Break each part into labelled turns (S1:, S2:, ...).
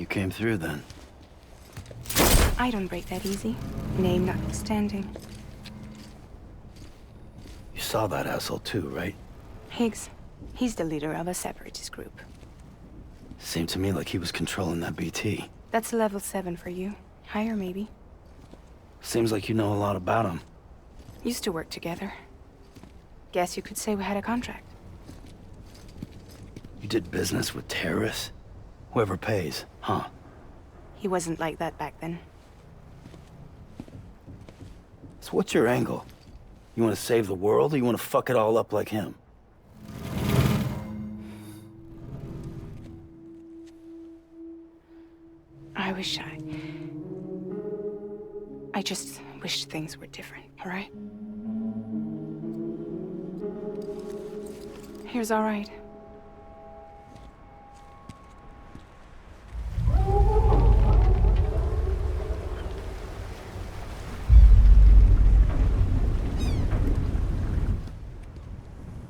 S1: You came through then.
S2: I don't break that easy. Name notwithstanding.
S1: You saw that asshole too, right?
S2: Higgs. He's the leader of a separatist group.
S1: Seemed to me like he was controlling that BT.
S2: That's level 7 for you. Higher, maybe.
S1: Seems like you know a lot about him.
S2: Used to work together. Guess you could say we had a contract.
S1: You did business with terrorists? Whoever pays, huh?
S2: He wasn't like that back then.
S1: So what's your angle? You want to save the world, or you want to fuck it all up like him?
S2: I just wish things were different, all right? Here's all right.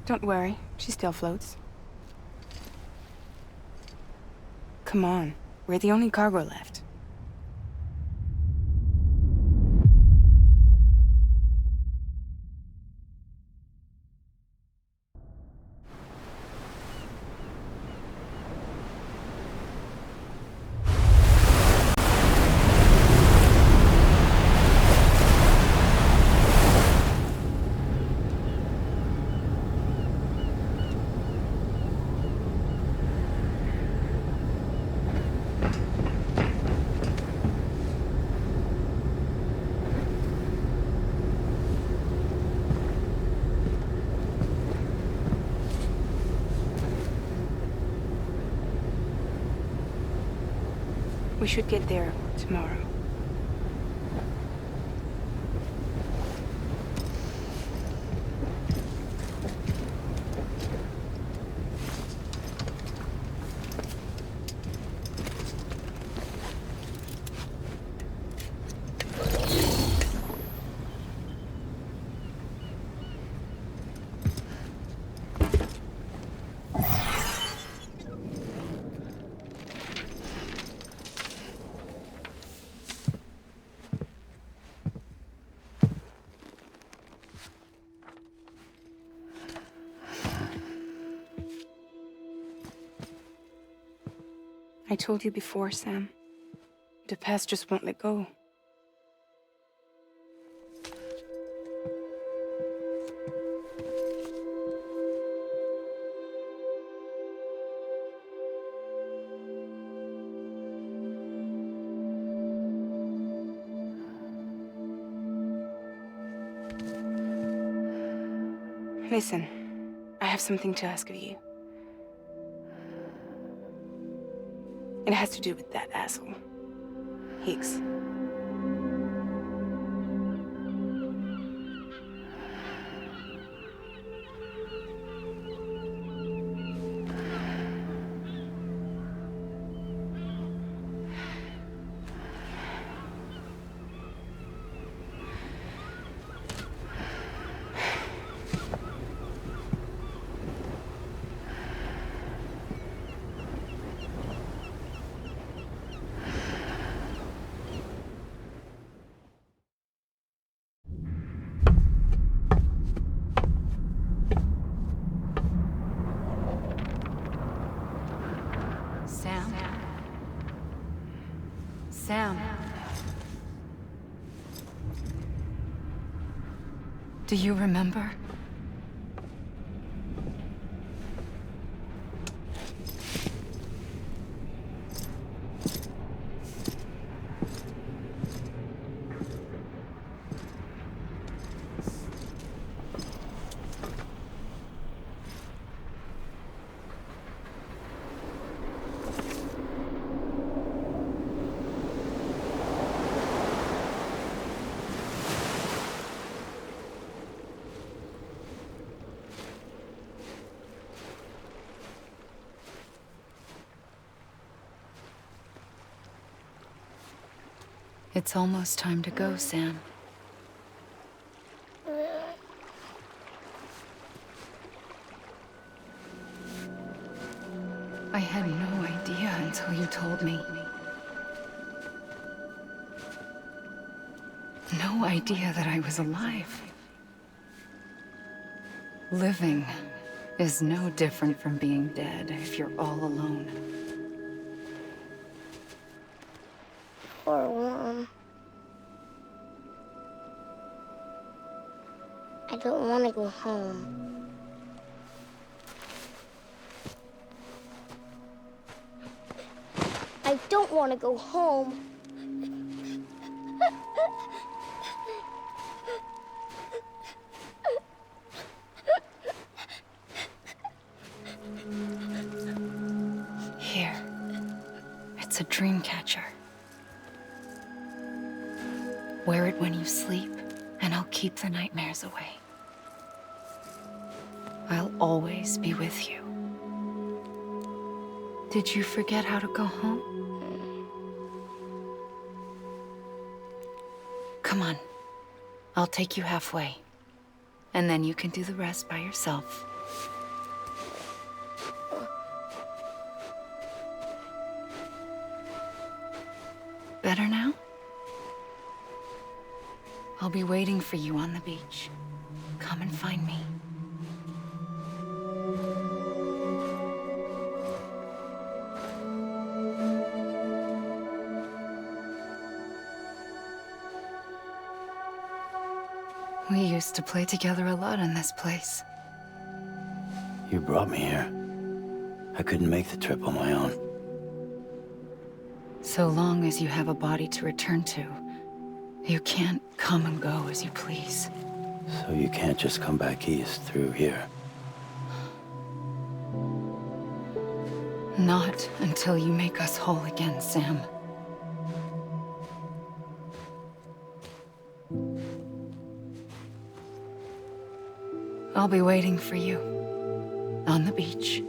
S2: Don't worry, she still floats. Come on, we're the only cargo left. We should get there tomorrow. I told you before, Sam. The past just won't let go. Listen, I have something to ask of you. It has to do with that asshole, Higgs. Sam. Do you remember? It's almost time to go, Sam. I had no idea until you told me.
S3: no idea that I was alive. Living is no different from being dead if you're all alone.
S4: Poor Worm. I don't want to go home. I don't want to go home.
S3: Here. It's a dream catcher. Wear it when you sleep, and I'll keep the nightmares away. I'll always be with you. Did you forget how to go home? Come on. I'll take you halfway. And then you can do the rest by yourself. Better now? I'll be waiting for you on the beach. Come and find me. We used to play together a lot in this place.
S1: You brought me here. I couldn't make the trip on my own.
S3: So long as you have a body to return to, you can't come and go as you please.
S1: So you can't just come back east through here.
S3: Not until you make us whole again, Sam. I'll be waiting for you on the beach.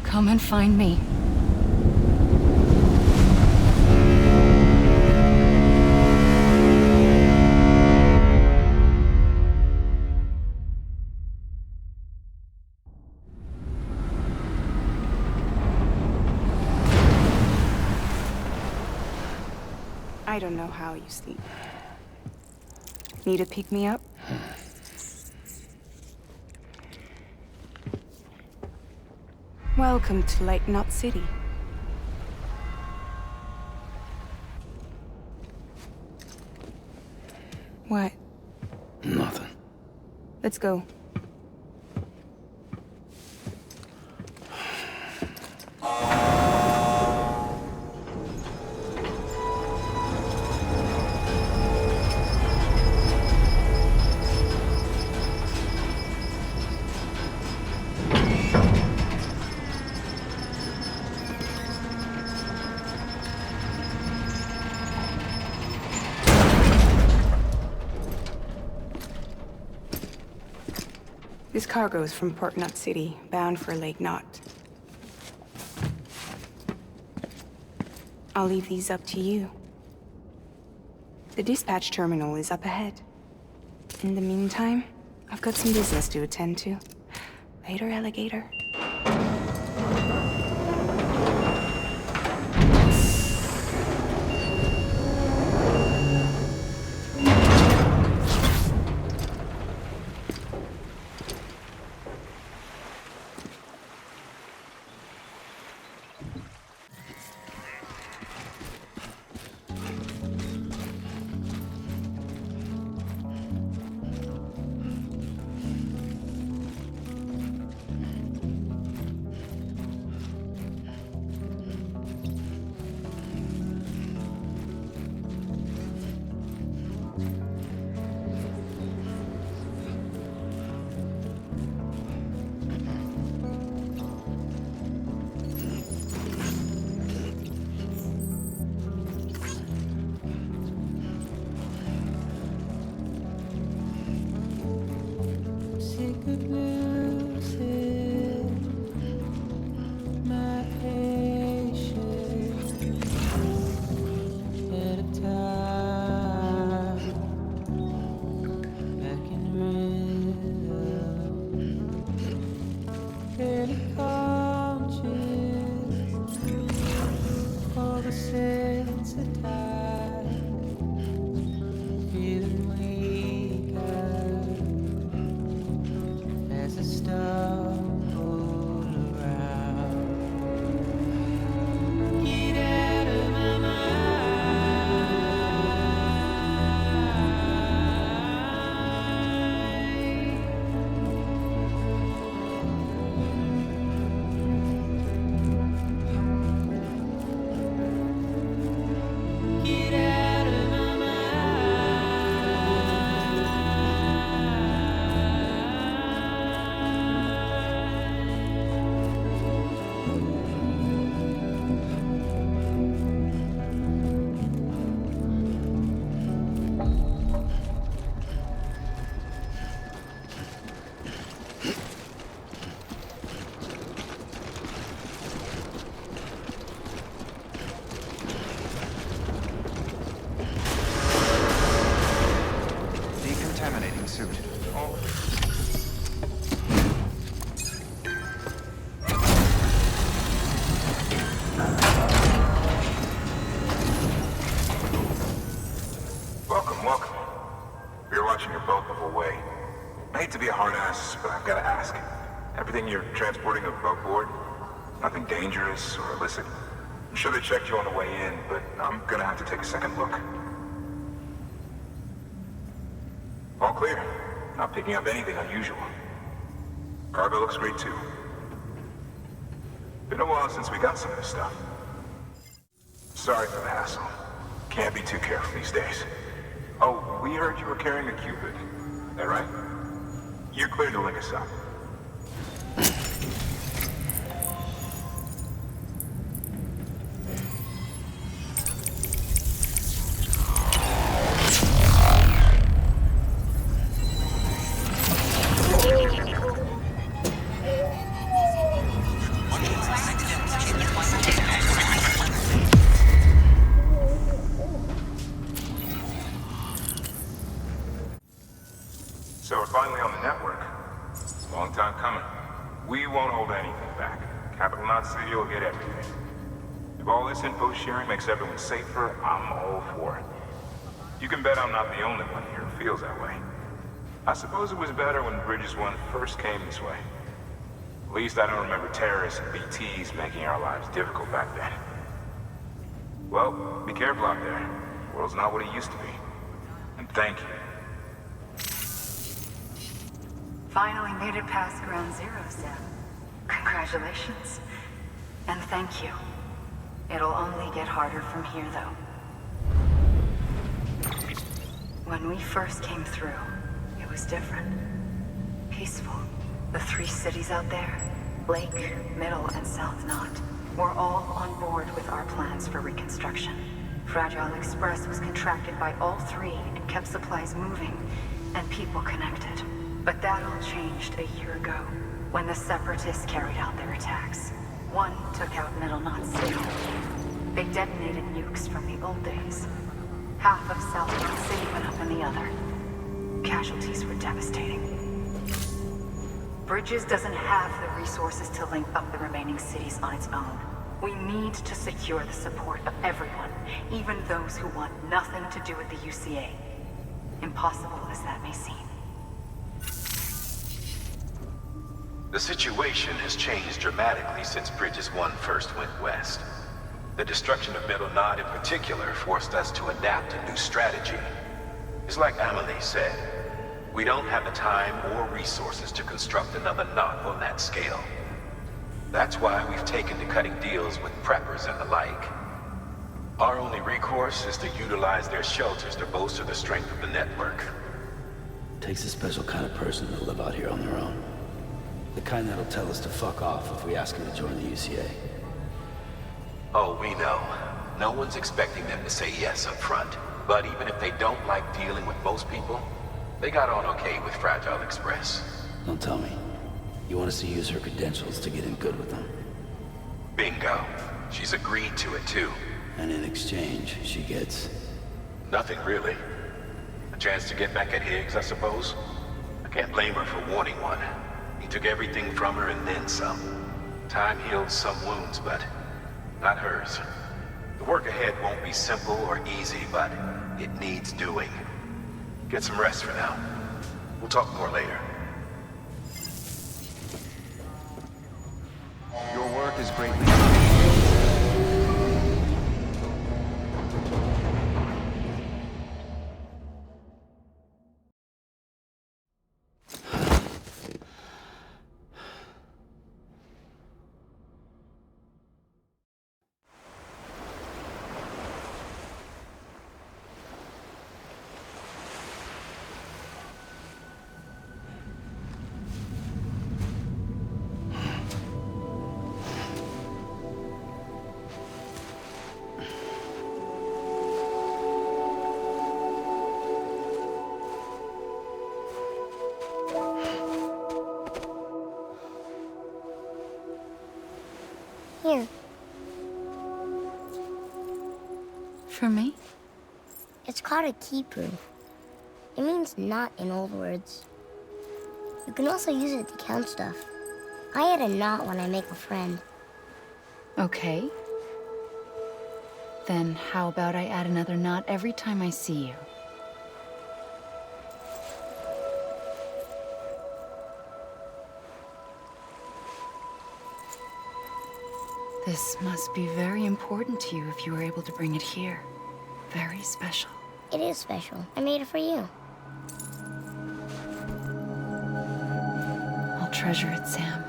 S3: Come and find me.
S2: I don't know how you sleep. Need to pick me up? Welcome to Lake Knot City. What?
S1: Nothing.
S2: Let's go. This cargo is from Port Knot City, bound for Lake Knot. I'll leave these up to you. The dispatch terminal is up ahead. In the meantime, I've got some business to attend to. Later, alligator.
S5: Welcome, welcome. We were watching your boat move away. I hate to be a hard ass, but I've got to ask. Everything you're transporting above board? Nothing dangerous or illicit? I'm sure they checked you on the way in, but I'm gonna have to take a second look. All clear. Not picking up anything unusual. Cargo looks great too. Been a while since we got some of this stuff. Sorry for the hassle. Can't be too careful these days. Oh, we heard you were carrying a Cupid. That right? You're clear to link us up. So we're finally on the network. It's a long time coming. We won't hold anything back. Capital Knot City will get everything. If all this info sharing makes everyone safer, I'm all for it. You can bet I'm not the only one here who feels that way. I suppose it was better when Bridges 1 first came this way. At least I don't remember terrorists and BTs making our lives difficult back then. Well, be careful out there. The world's not what it used to be. And thank you.
S3: Finally made it past Ground Zero, Sam. Congratulations. And thank you. It'll only get harder from here, though. When we first came through, it was different. Peaceful. The 3 cities out there, Lake, Middle, and South Knot, were all on board with our plans for reconstruction. Fragile Express was contracted by all 3 and kept supplies moving and people connected. But that all changed a year ago, when the Separatists carried out their attacks. One took out Middle Knot City. They detonated nukes from the old days. Half of South Knot City went up in the other. Casualties were devastating. Bridges doesn't have the resources to link up the remaining cities on its own. We need to secure the support of everyone, even those who want nothing to do with the UCA. Impossible as that may seem.
S6: The situation has changed dramatically since Bridges 1 first went west. The destruction of Middle Knot in particular forced us to adapt a new strategy. It's like Amelie said, we don't have the time or resources to construct another knot on that scale. That's why we've taken to cutting deals with preppers and the like. Our only recourse is to utilize their shelters to bolster the strength of the network.
S1: Takes a special kind of person to live out here on their own. The kind that'll tell us to fuck off if we ask them to join the UCA.
S6: Oh, we know. No one's expecting them to say yes up front. But even if they don't like dealing with most people, they got on okay with Fragile Express.
S1: Don't tell me. You want us to use her credentials to get in good with them?
S6: Bingo. She's agreed to it too.
S1: And in exchange, she gets...
S6: Nothing really. A chance to get back at Higgs, I suppose. I can't blame her for wanting one. He took everything from her and then some. Time healed some wounds, but not hers. The work ahead won't be simple or easy, but it needs doing. Get some rest for now. We'll talk more later.
S7: Your work is greatly...
S4: Here.
S3: For me?
S4: It's called a key proof. It means not in old words. You can also use it to count stuff. I add a knot when I make a friend.
S7: Okay. Then how about I add another knot every time I see you? This must be very important to you if you were able to bring it here. Very special.
S4: It is special. I made it for you.
S7: I'll treasure it, Sam.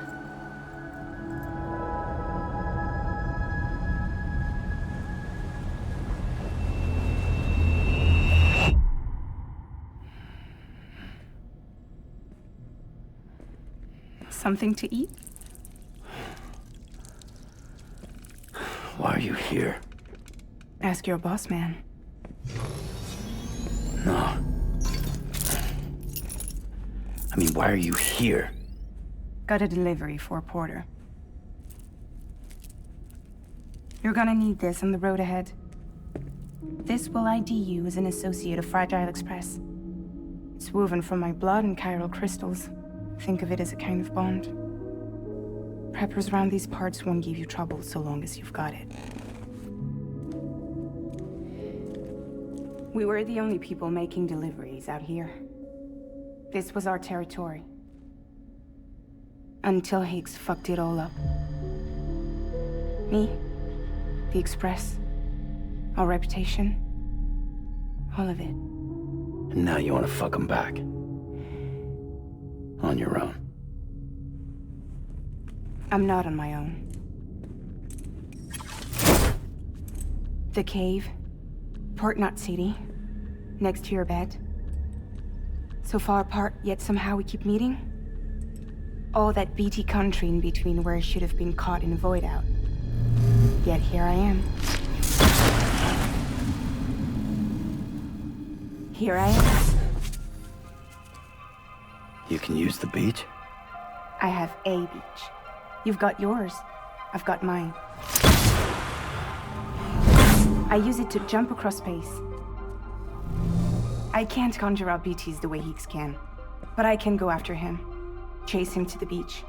S2: Something to eat?
S1: Why are you here?
S2: Ask your boss man.
S1: No. I mean, why are you here?
S2: Got a delivery for Porter. You're gonna need this on the road ahead. This will ID you as an associate of Fragile Express. It's woven from my blood and chiral crystals. Think of it as a kind of bond. Preppers around these parts won't give you trouble so long as you've got it. We were the only people making deliveries out here. This was our territory. Until Higgs fucked it all up. Me, the Express, our reputation, all of it.
S1: And now you want to fuck them back. On your own.
S2: I'm not on my own. The cave, Port Knot City, next to your bed. So far apart, yet somehow we keep meeting. All that BT country in between where I should have been caught in a void out. Yet here I am. Here I am.
S1: You can use the beach?
S2: I have a beach. You've got yours. I've got mine. I use it to jump across space. I can't conjure up BTs the way Higgs can, but I can go after him. Chase him to the beach.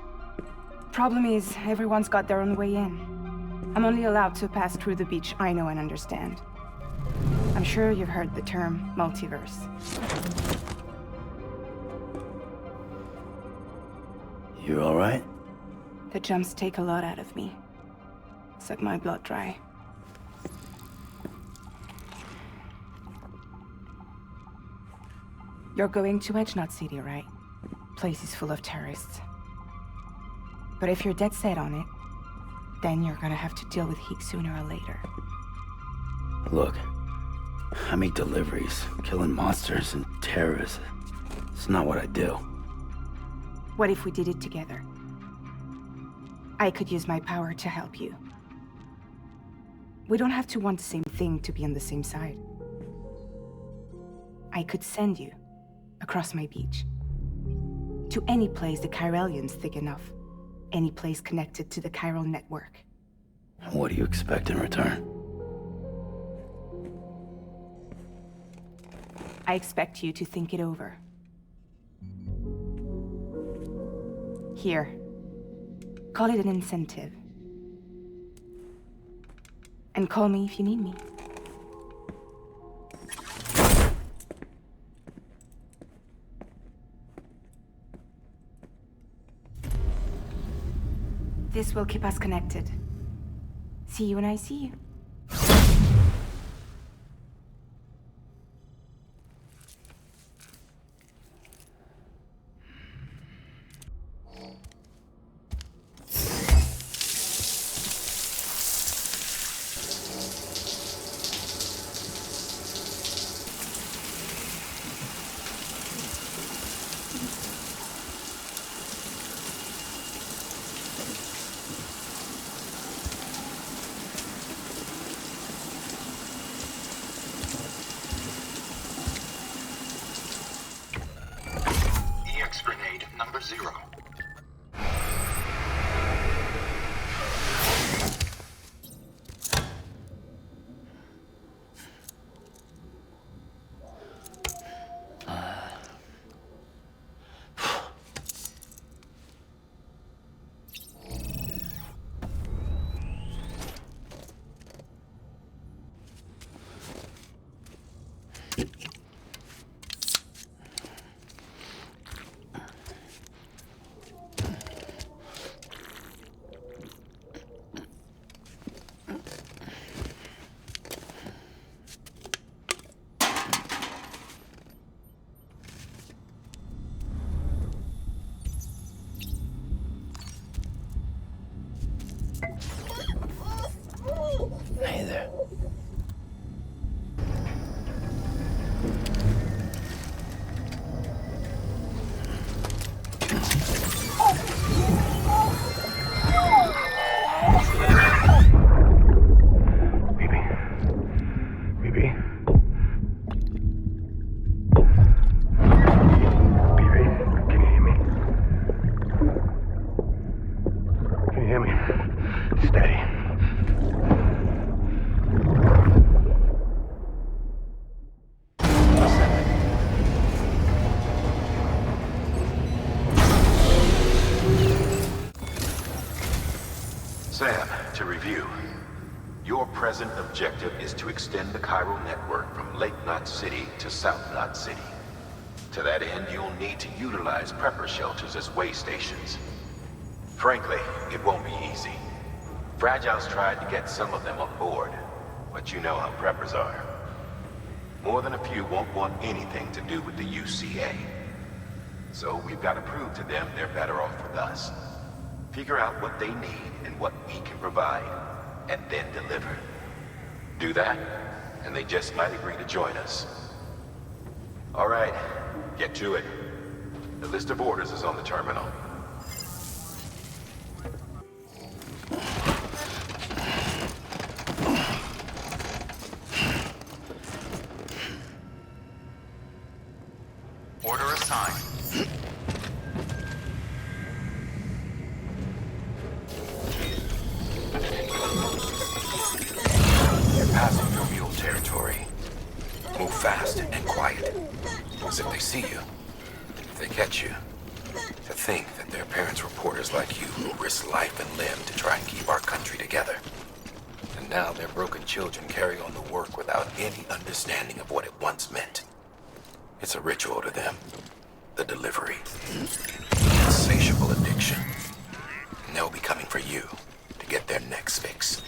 S2: Problem is, everyone's got their own way in. I'm only allowed to pass through the beach I know and understand. I'm sure you've heard the term multiverse.
S1: You all right?
S2: The jumps take a lot out of me. Suck my blood dry. You're going to Edge Knot City, right? Place is full of terrorists. But if you're dead set on it, then you're gonna have to deal with Higgs sooner or later.
S1: Look, I make deliveries, killing monsters and terrorists. It's not what I do.
S2: What if we did it together? I could use my power to help you. We don't have to want the same thing to be on the same side. I could send you across my beach. To any place the Chiralian's thick enough. Any place connected to the chiral network.
S1: What do you expect in return?
S2: I expect you to think it over. Here. Call it an incentive. And call me if you need me. This will keep us connected. See you when I see you.
S8: Grenade number 0.
S6: review. Your present objective is to extend the chiral network from Lake Knot City to South Knot City. To that end, you'll need to utilize prepper shelters as way stations. Frankly, it won't be easy. Fragile's tried to get some of them on board, but you know how preppers are. More than a few won't want anything to do with the UCA. So we've got to prove to them they're better off with us. Figure out what they need and what we can provide, and then deliver. Do that, and they just might agree to join us. All right, get to it. The list of orders is on the terminal.
S8: Order assigned.
S6: You're passing through mule territory. Move fast and quiet, as if they see you. If they catch you, to think that their parents reporters like you who risk life and limb to try and keep our country together. And now their broken children carry on the work without any understanding of what it once meant. It's a ritual to them. The delivery. Insatiable addiction. And they'll be coming for you to get their next fix.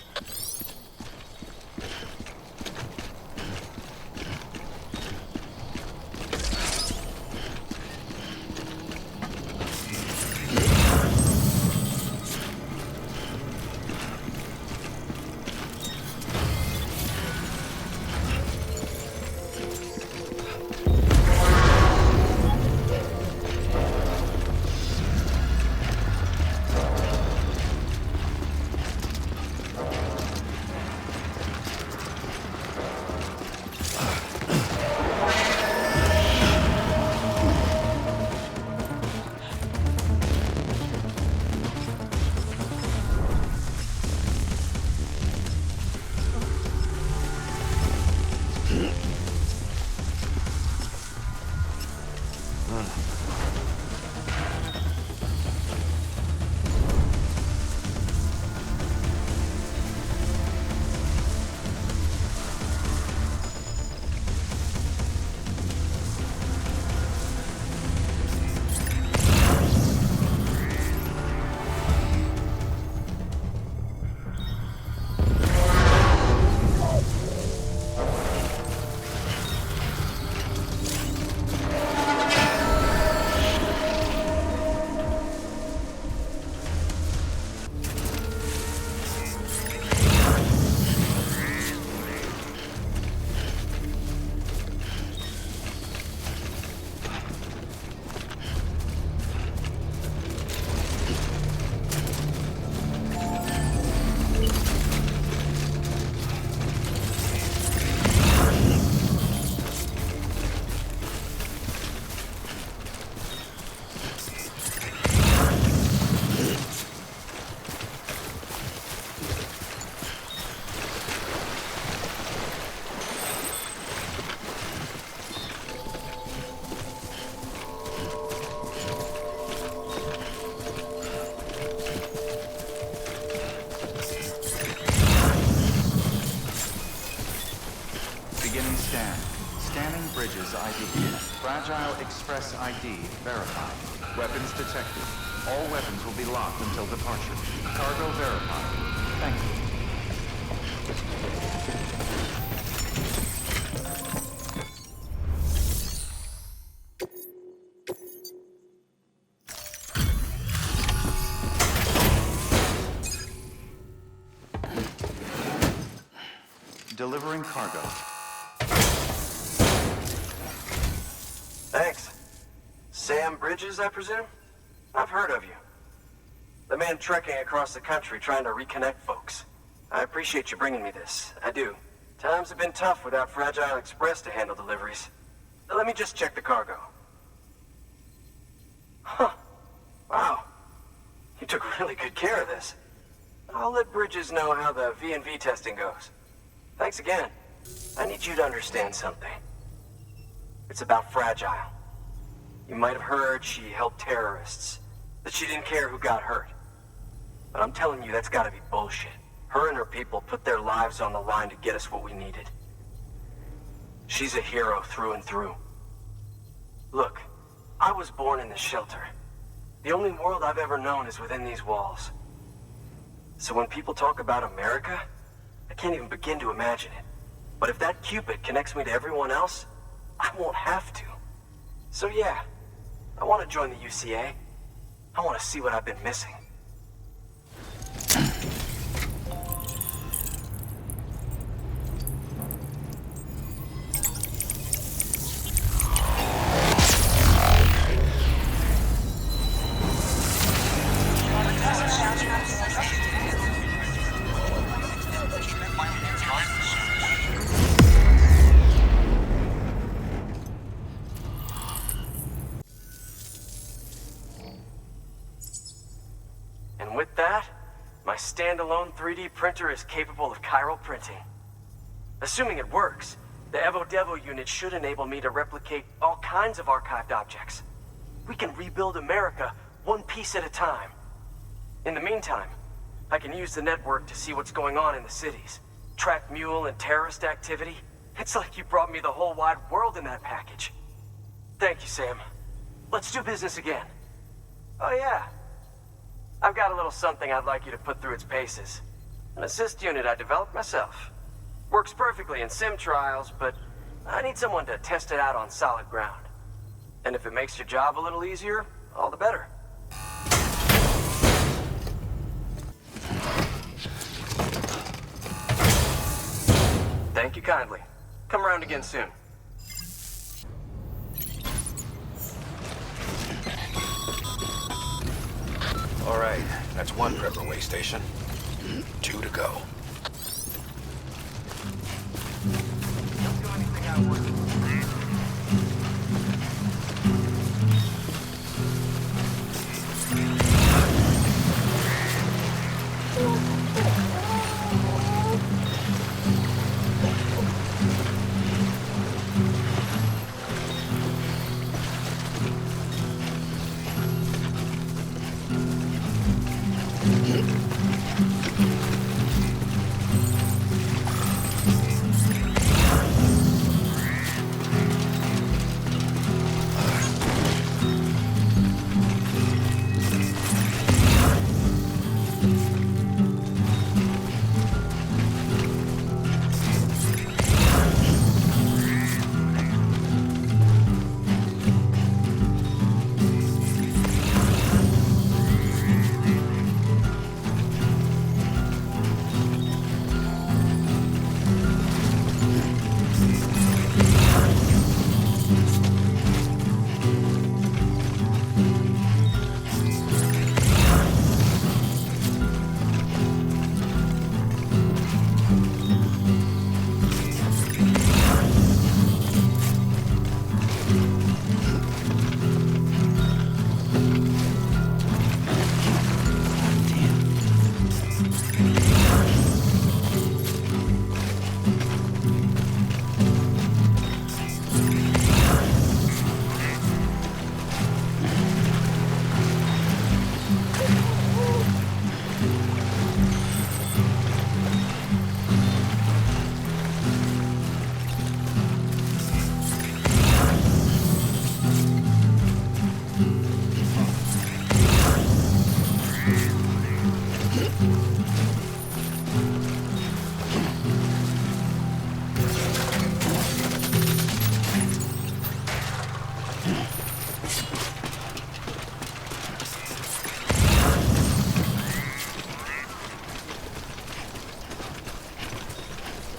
S8: Scanning bridges ID. Fragile Express ID verified. Weapons detected. All weapons will be locked until departure. Cargo verified. Thank you. Delivering cargo.
S9: Thanks. Sam Bridges, I presume? I've heard of you. The man trekking across the country trying to reconnect folks. I appreciate you bringing me this. I do. Times have been tough without Fragile Express to handle deliveries. Let me just check the cargo. Huh. Wow. You took really good care of this. I'll let Bridges know how the V&V testing goes. Thanks again. I need you to understand something. It's about Fragile. You might have heard she helped terrorists, that she didn't care who got hurt. But I'm telling you, that's gotta be bullshit. Her and her people put their lives on the line to get us what we needed. She's a hero through and through. Look, I was born in this shelter. The only world I've ever known is within these walls. So when people talk about America, I can't even begin to imagine it. But if that Cupid connects me to everyone else, I won't have to. So yeah, I want to join the UCA. I want to see what I've been missing. And with that, my standalone 3D printer is capable of chiral printing. Assuming it works, the Evo Devo unit should enable me to replicate all kinds of archived objects. We can rebuild America one piece at a time. In the meantime, I can use the network to see what's going on in the cities. Track mule and terrorist activity. It's like you brought me the whole wide world in that package. Thank you, Sam. Let's do business again. Oh yeah. I've got a little something I'd like you to put through its paces. An assist unit I developed myself. Works perfectly in sim trials, but I need someone to test it out on solid ground. And if it makes your job a little easier, all the better. Thank you kindly. Come around again soon.
S6: All right, that's one prepper way station. 2 to go.
S9: Don't do anything I wouldn't.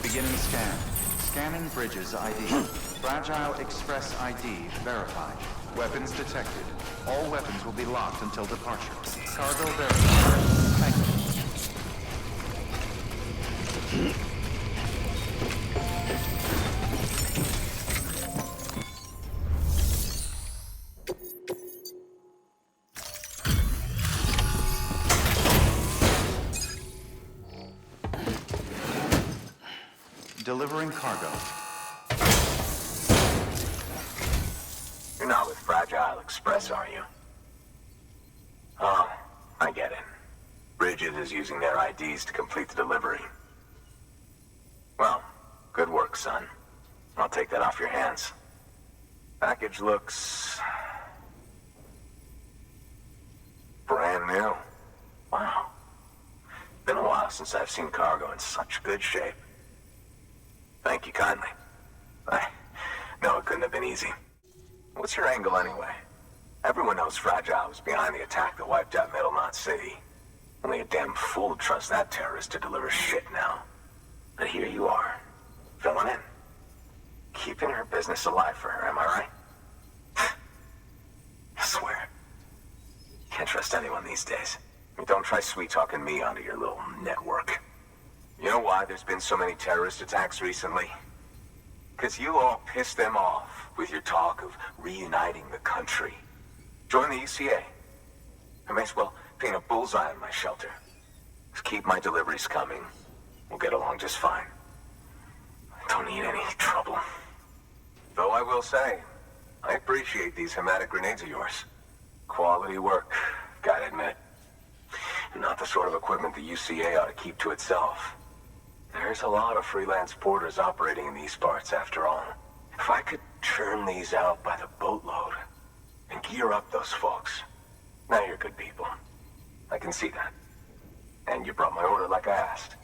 S8: Beginning scan. Scanning Bridges ID. Fragile Express ID verified. Weapons detected. All weapons will be locked until departure. Cargo verified. Thank you. Delivering cargo.
S6: You're not with Fragile Express, are you? Oh, I get it. Bridges bridges using their IDs to complete the delivery. Well, good work, son. I'll take that off your hands. Package looks... brand new. Wow. Been a while since I've seen cargo in such good shape. Thank you kindly. No, it couldn't have been easy. What's your angle anyway? Everyone knows Fragile was behind the attack that wiped out Middle Knot City. Only a damn fool would trust that terrorist to deliver shit now. But here you are, filling in. Keeping her business alive for her, am I right? I swear. Can't trust anyone these days. Don't try sweet-talking me onto your little network. You know why there's been so many terrorist attacks recently? Because you all pissed them off with your talk of reuniting the country. Join the UCA. I may as well paint a bullseye on my shelter. Just keep my deliveries coming. We'll get along just fine. I don't need any trouble. Though I will say, I appreciate these hematic grenades of yours. Quality work, gotta admit. Not the sort of equipment the UCA ought to keep to itself. There's a lot of freelance porters operating in these parts, after all. If I could churn these out by the boatload and gear up those folks. Now you're good people. I can see that. And you brought my order like I asked.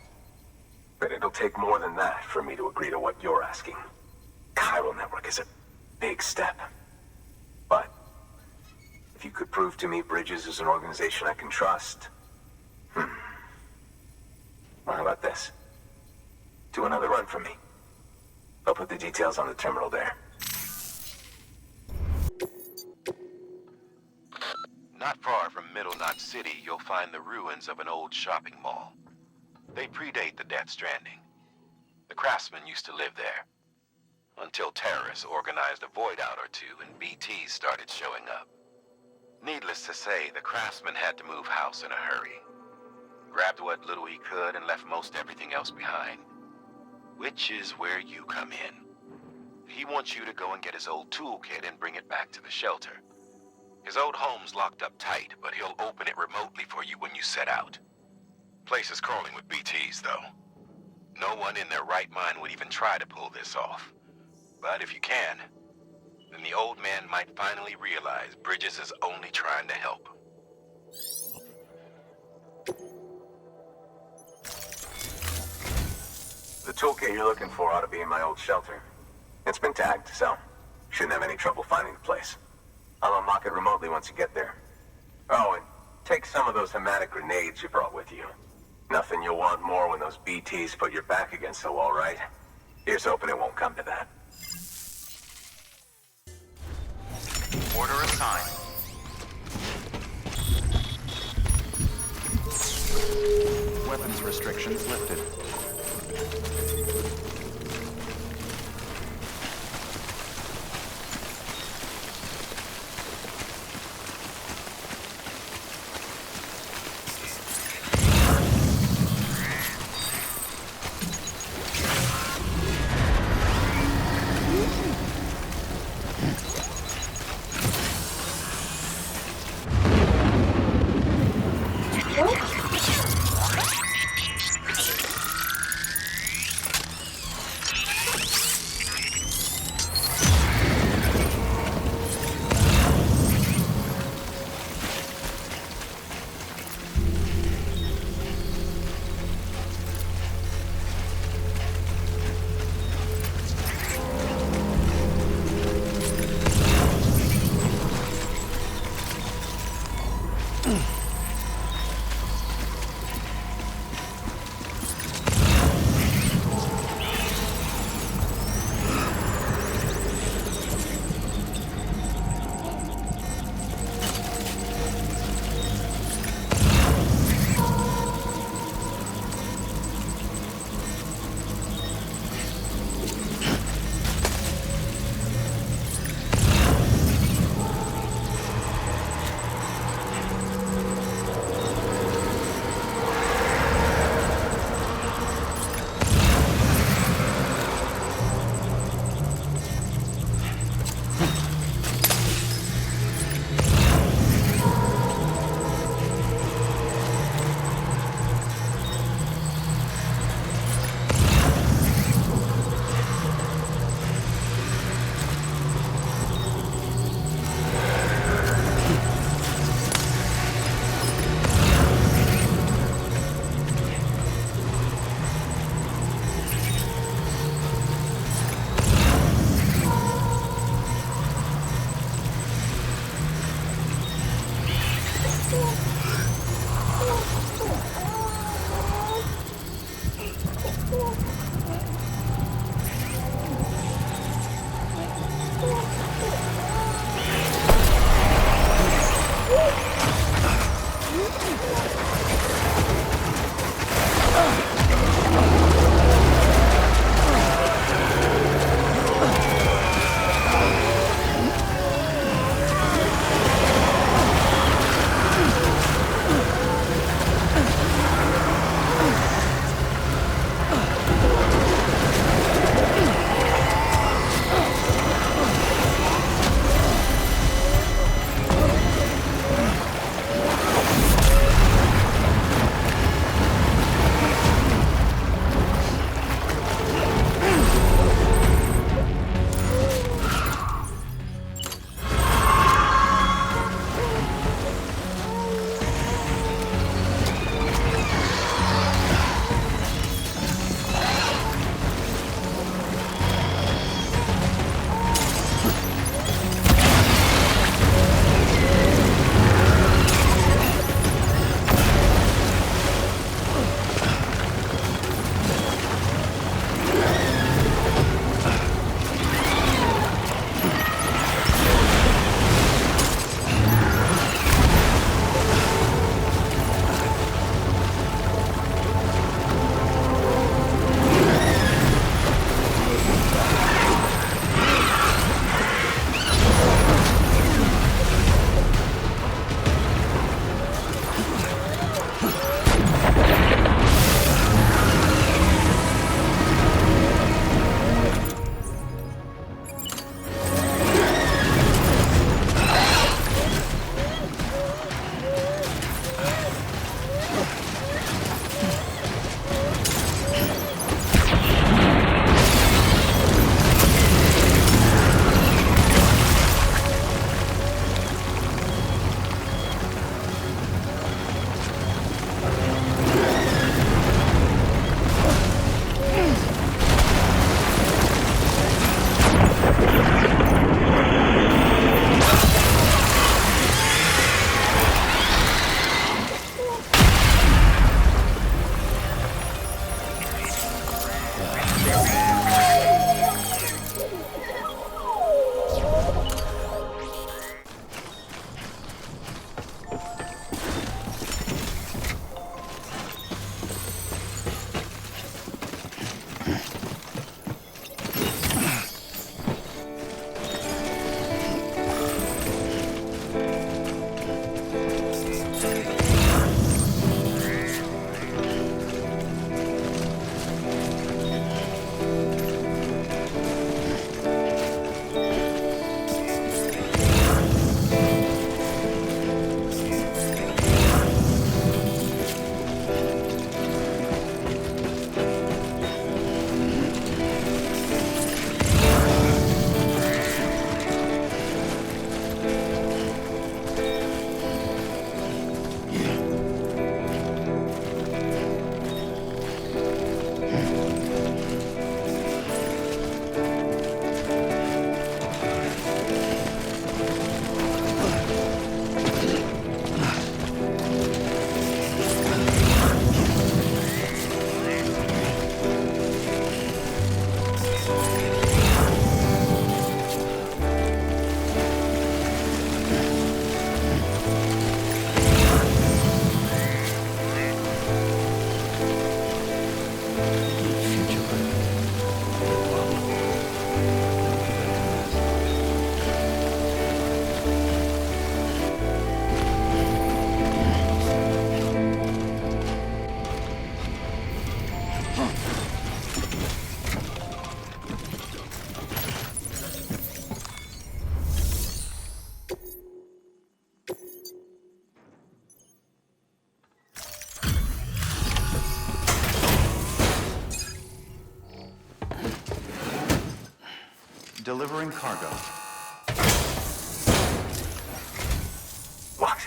S6: But it'll take more than that for me to agree to what you're asking. Chiral Network is a big step. But if you could prove to me Bridges is an organization I can trust... Well, how about this? Do another run for me. I'll put the details on the terminal there. Not far from Middle Knot City, you'll find the ruins of an old shopping mall. They predate the Death Stranding. The craftsmen used to live there. Until terrorists organized a void out or two and BTs started showing up. Needless to say, the craftsman had to move house in a hurry. Grabbed what little he could and left most everything else behind. Which is where you come in. He wants you to go and get his old toolkit and bring it back to the shelter. His old home's locked up tight, but he'll open it remotely for you when you set out. Place is crawling with BTs, though. No one in their right mind would even try to pull this off. But if you can, then the old man might finally realize Bridges is only trying to help. The toolkit you're looking for ought to be in my old shelter. It's been tagged, so shouldn't have any trouble finding the place. I'll unlock it remotely once you get there. Oh, and take some of those hematic grenades you brought with you. Nothing you'll want more when those BTs put your back against the wall, right? Here's hoping it won't come to that.
S8: Order assigned. Weapons restrictions lifted. Delivering cargo.
S9: What?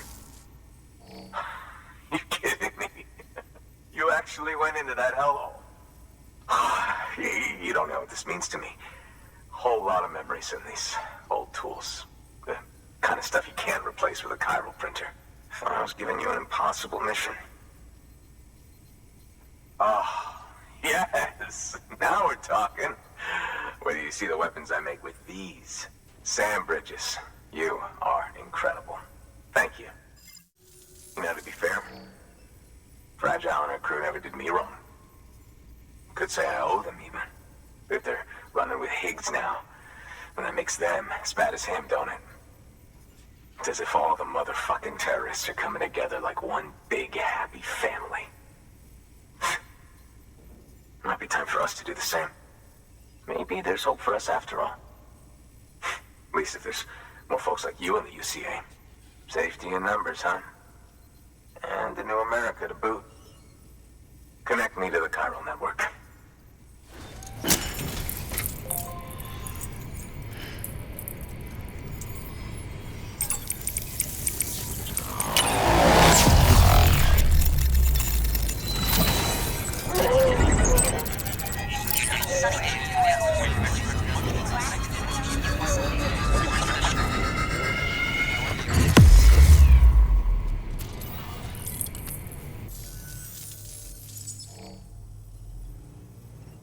S9: You kidding me? You actually went into that hellhole? You don't know what this means to me. Whole lot of memories in these old tools. The kind of stuff you can't replace with a chiral printer.
S5: Thought I was giving you an impossible mission. Oh, yes! Now we're talking. Whether you see the weapons I make with these. Sam Bridges, you are incredible. Thank you. You know, to be fair, Fragile and her crew never did me wrong. Could say I owe them even. If they're running with Higgs now, then that makes them as bad as him, don't it? It's as if all the motherfucking terrorists are coming together like one big happy family. Might be time for us to do the same. Maybe there's hope for us after all. At least if there's more folks like you in the UCA. Safety in numbers, huh? And the new America to boot. Connect me to the chiral network.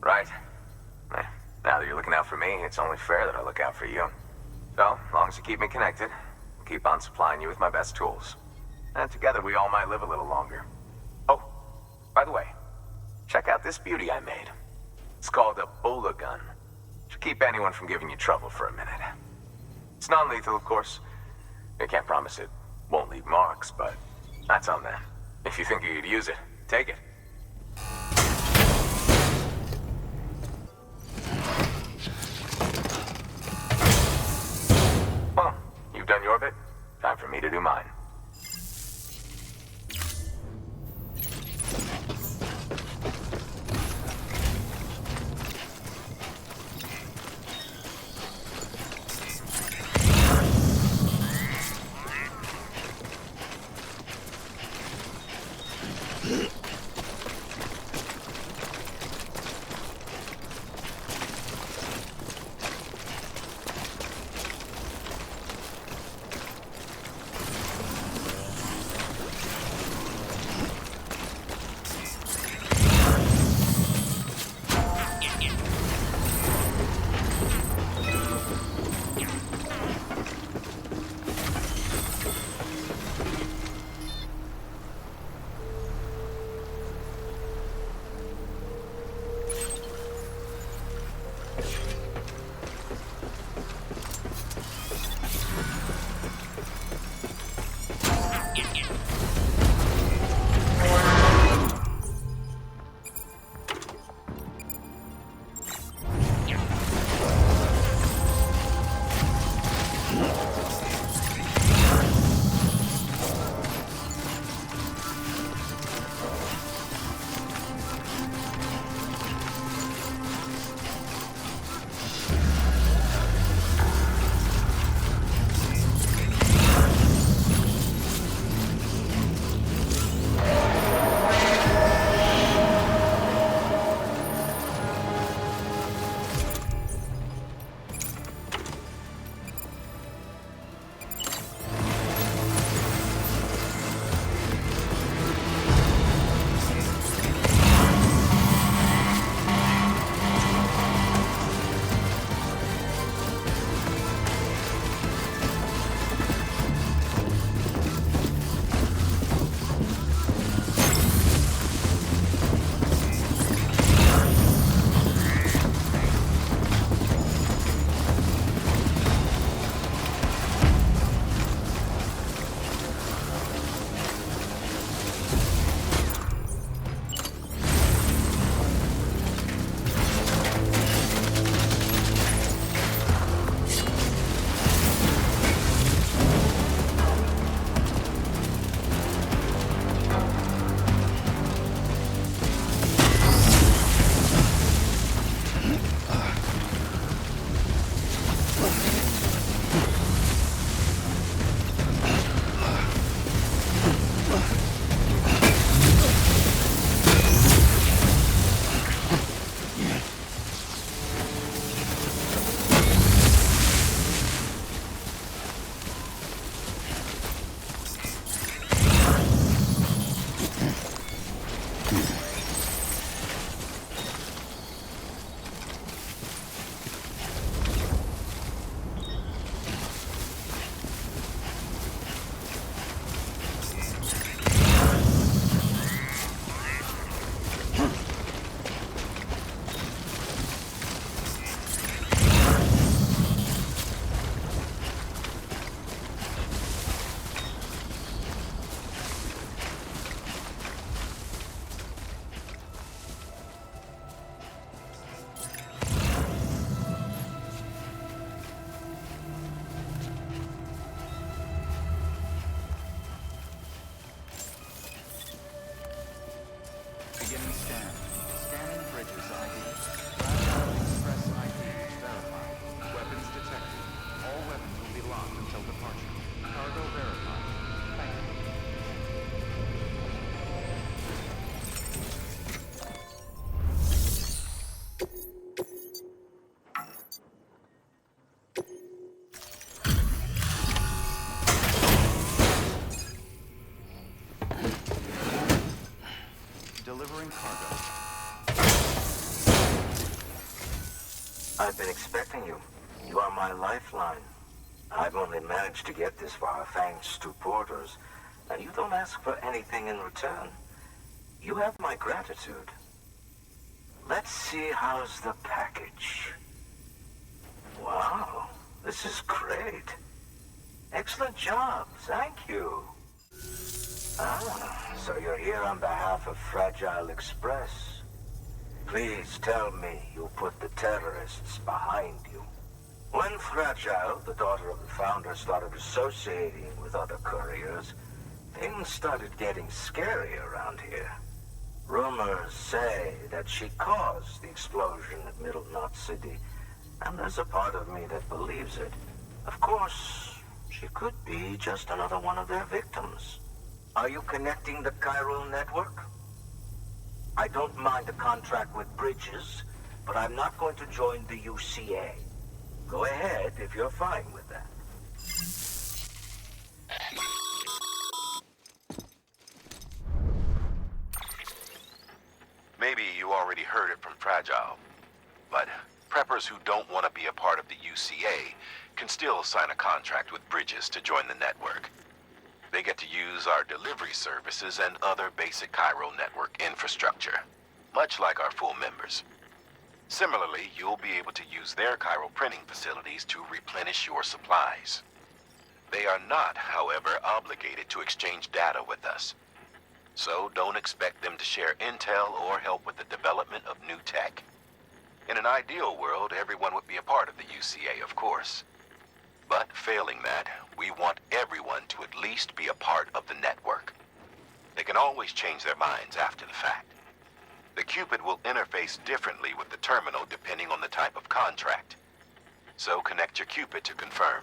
S5: Right. Now that you're looking out for me, it's only fair that I look out for you. So, as long as you keep me connected, I'll keep on supplying you with my best tools. And together we all might live a little longer. Oh, by the way, check out this beauty I made. It's called a Bola gun. Should keep anyone from giving you trouble for a minute. It's non-lethal, of course. I can't promise it won't leave marks, but that's on them. If you think you could use it, take it. Well, you've done your bit. Time for me to do mine.
S8: Beginning scan. Scanning bridges ID. Fragile Express ID verified. Weapons detected. All weapons will be locked until departure. Cargo verified. Thank you. Delivering cargo.
S9: I've been expecting you. You are my lifeline. I've only managed to get this far thanks to porters, and you don't ask for anything in return. You have my gratitude. Let's see how's the package. Wow, this is great. Excellent job, thank you. Ah, so you're here on behalf of Fragile Express. Please tell me you put the terrorists behind you. When Fragile, the daughter of the founder, started associating with other couriers, things started getting scary around here. Rumors say that she caused the explosion at Middle Knot City, and there's a part of me that believes it. Of course, she could be just another one of their victims. Are you connecting the chiral network? I don't mind a contract with Bridges, but I'm not going to join the UCA. Go ahead if you're fine with that.
S6: Maybe you already heard it from Fragile, but preppers who don't want to be a part of the UCA can still sign a contract with Bridges to join the network. They get to use our delivery services and other basic chiral network infrastructure, much like our full members. Similarly, you'll be able to use their chiral printing facilities to replenish your supplies. They are not, however, obligated to exchange data with us. So don't expect them to share intel or help with the development of new tech. In an ideal world, everyone would be a part of the UCA, of course. But failing that, we want everyone to at least be a part of the network. They can always change their minds after the fact. The Cupid will interface differently with the terminal depending on the type of contract. So connect your Cupid to confirm.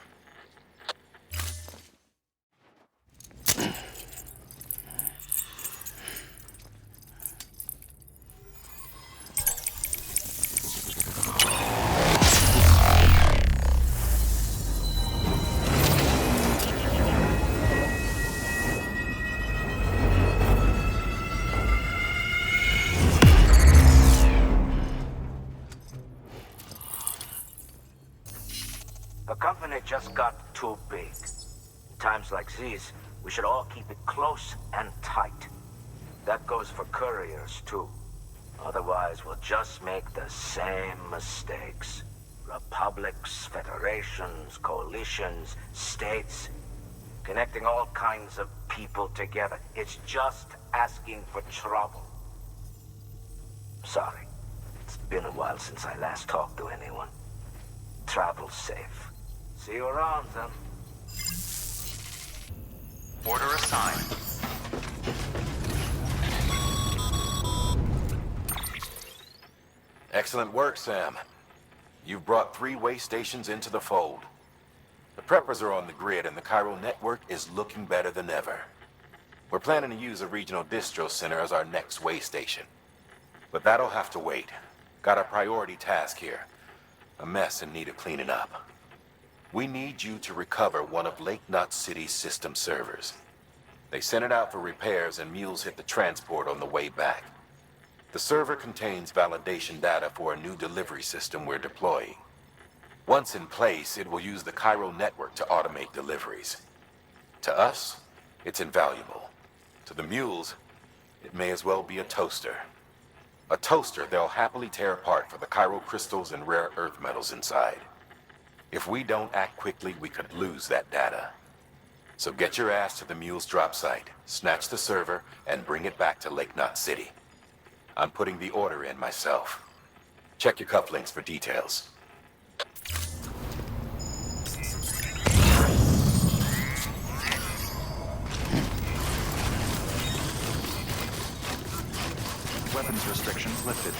S9: The company just got too big. Times like these, we should all keep it close and tight. That goes for couriers, too. Otherwise, we'll just make the same mistakes. Republics, federations, coalitions, states, connecting all kinds of people together. It's just asking for trouble. Sorry. It's been a while since I last talked to anyone. Travel safe. See you around, then.
S8: Order assigned.
S6: Excellent work, Sam. You've brought 3 way stations into the fold. The preppers are on the grid and the chiral network is looking better than ever. We're planning to use a regional distro center as our next way station. But that'll have to wait. Got a priority task here. A mess in need of cleaning up. We need you to recover one of Lake Knot City's system servers. They sent it out for repairs and mules hit the transport on the way back. The server contains validation data for a new delivery system we're deploying. Once in place, it will use the chiral network to automate deliveries. To us, it's invaluable. To the mules, it may as well be a toaster. A toaster they'll happily tear apart for the chiral crystals and rare earth metals inside. If we don't act quickly, we could lose that data. So get your ass to the mule's drop site, snatch the server, and bring it back to Lake Knot City. I'm putting the order in myself. Check your cufflinks for details.
S8: Weapons restrictions lifted.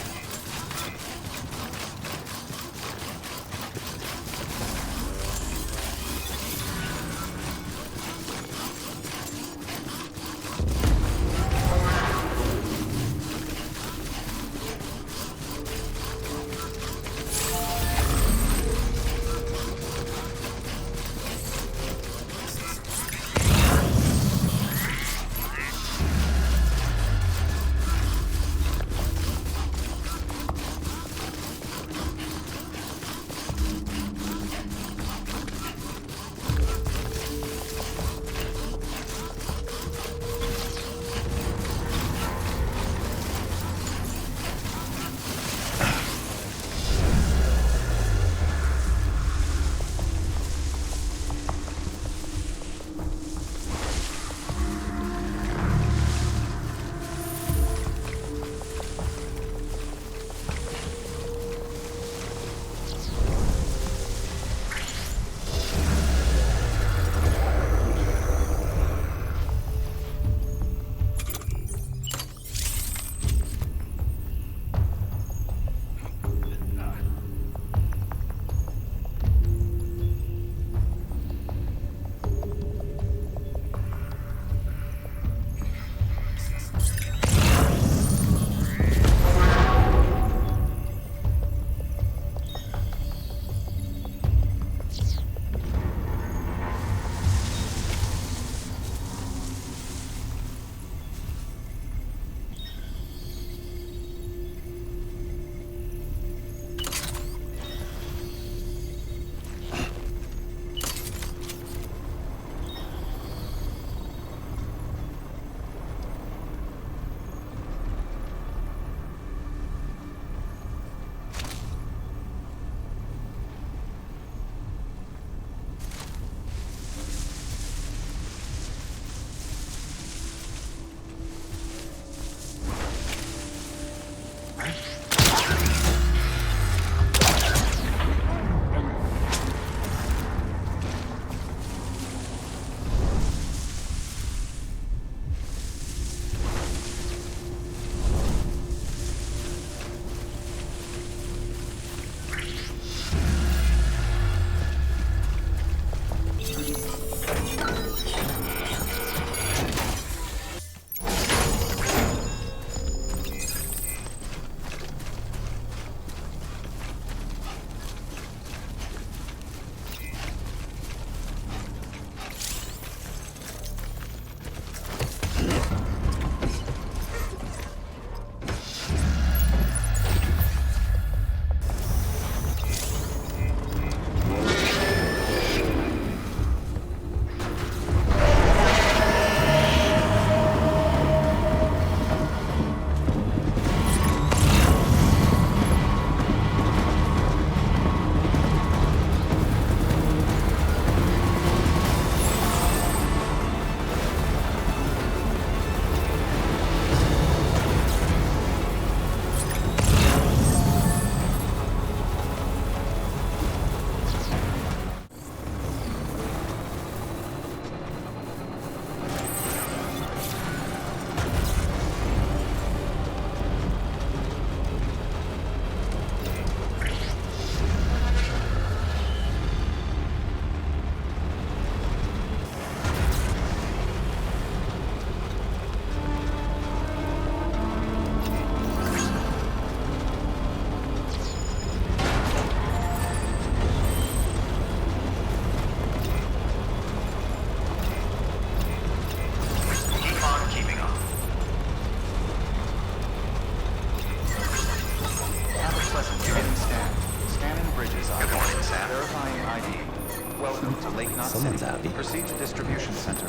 S1: Someone's happy.
S8: Proceed to distribution center.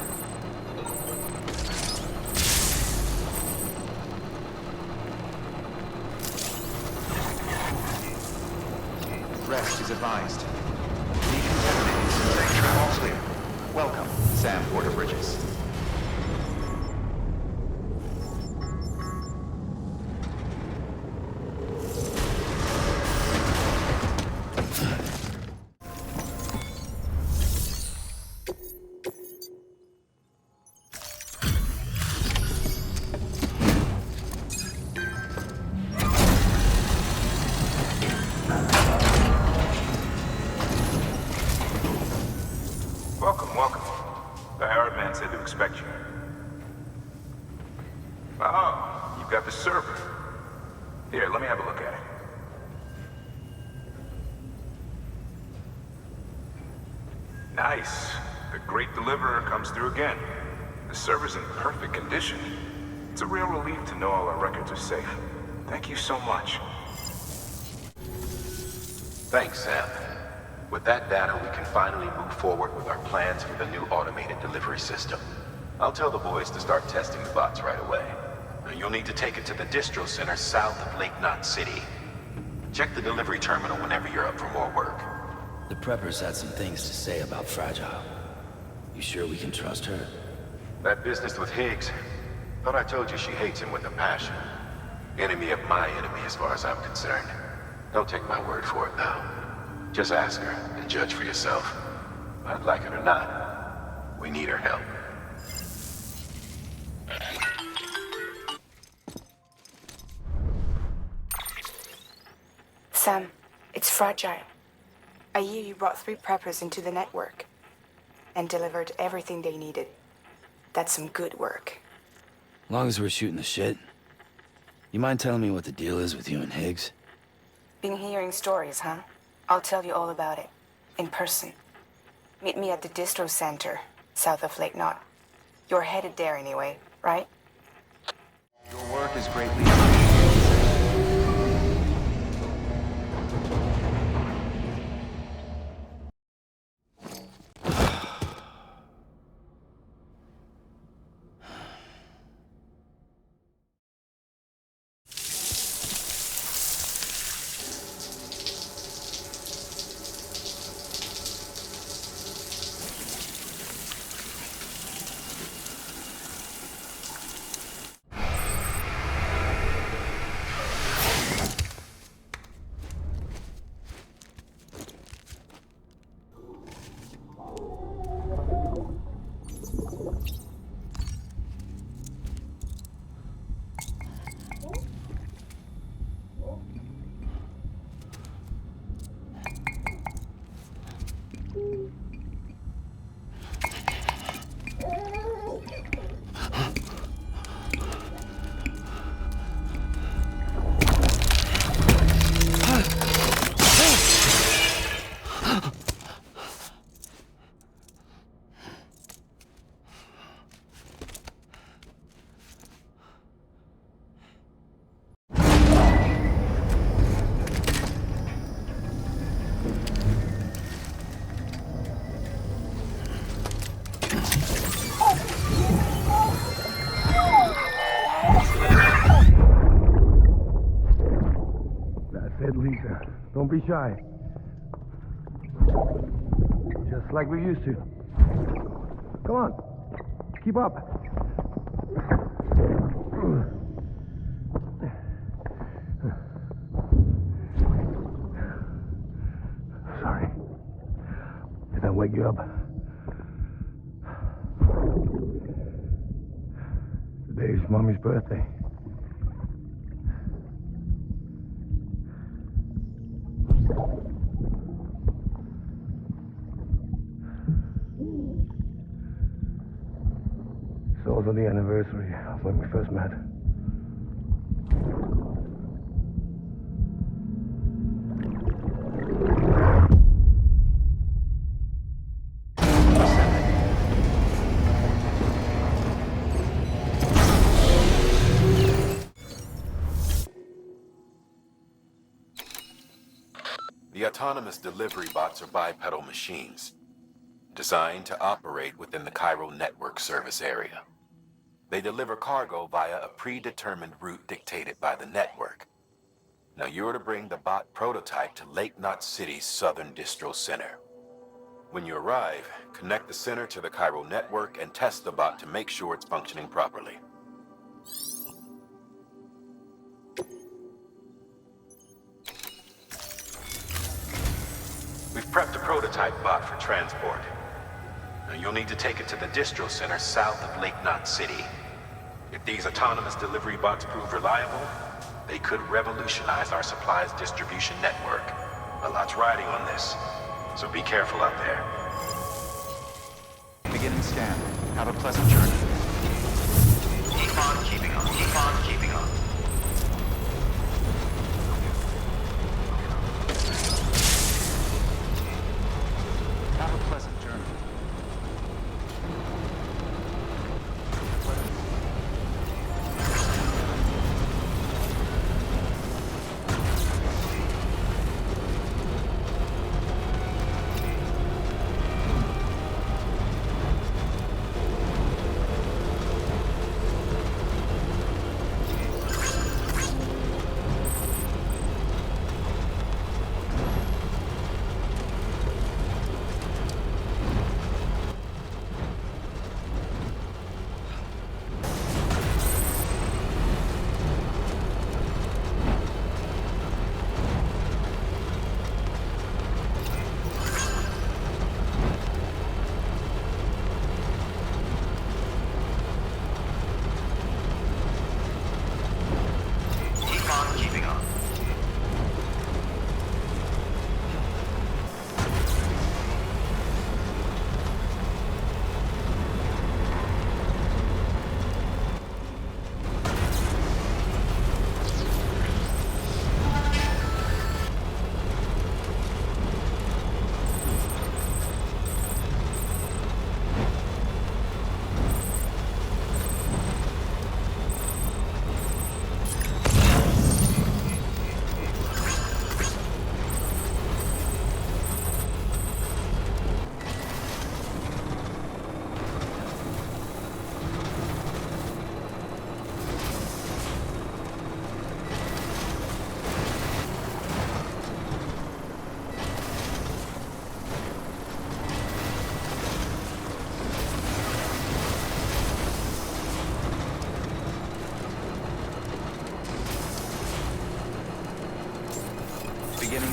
S8: Rest is advised. Decontaminating. All clear. Welcome, Sam Porter Bridges.
S5: Oh, you've got the server. Here, let me have a look at it. Nice. The Great Deliverer comes through again. The server's in perfect condition. It's a real relief to know all our records are safe. Thank you so much.
S6: Thanks, Sam. With that data, we can finally move forward with our plans for the new automated delivery system. I'll tell the boys to start testing the bots right away. Now, you'll need to take it to the distro center south of Lake Knot City. Check the delivery terminal whenever you're up for more work.
S1: The preppers had some things to say about Fragile. You sure we can trust her?
S6: That business with Higgs, thought I told you she hates him with a passion. Enemy of my enemy as far as I'm concerned. Don't take my word for it, though. Just ask her and judge for yourself. I'd like it or not, we need her help.
S2: Sam, it's Fragile. I hear you brought 3 preppers into the network and delivered everything they needed. That's some good work.
S1: Long as we're shooting the shit. You mind telling me what the deal is with you and Higgs?
S2: Been hearing stories, huh? I'll tell you all about it. In person. Meet me at the distro center, south of Lake Knot. You're headed there anyway, right?
S8: Your work is greatly appreciated.
S10: Lisa. Don't be shy. Just like we used to. Come on. Keep up. Sorry. Did I wake you up? Today's Mommy's birthday. It's also the anniversary of when we first met.
S6: The autonomous delivery bots are bipedal machines, designed to operate within the chiral network service area. They deliver cargo via a predetermined route dictated by the network. Now you're to bring the bot prototype to Lake Knot City's southern distro center. When you arrive, connect the center to the chiral network and test the bot to make sure it's functioning properly. We've prepped a prototype bot for transport. Now you'll need to take it to the distro center south of Lake Knot City. If these autonomous delivery bots prove reliable, they could revolutionize our supplies distribution network. A lot's riding on this, so be careful out there.
S8: Beginning scan. Have a pleasant journey.
S6: Keep on keeping on. Keep on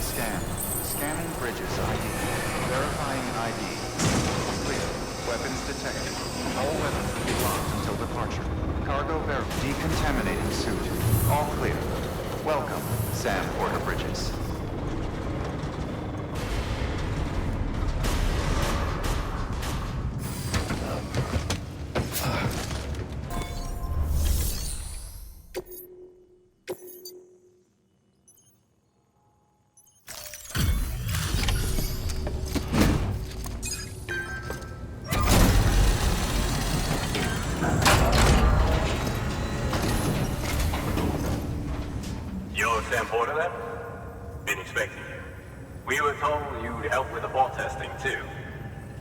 S8: scan. Scanning bridges ID. Verifying ID. Clear. Weapons detected. All weapons will be locked until departure. Cargo decontaminating suit. All clear. Welcome, Sam Porter Bridges.
S6: You're Sam Porter then? Been expecting you. We were told you'd help with the bot testing too.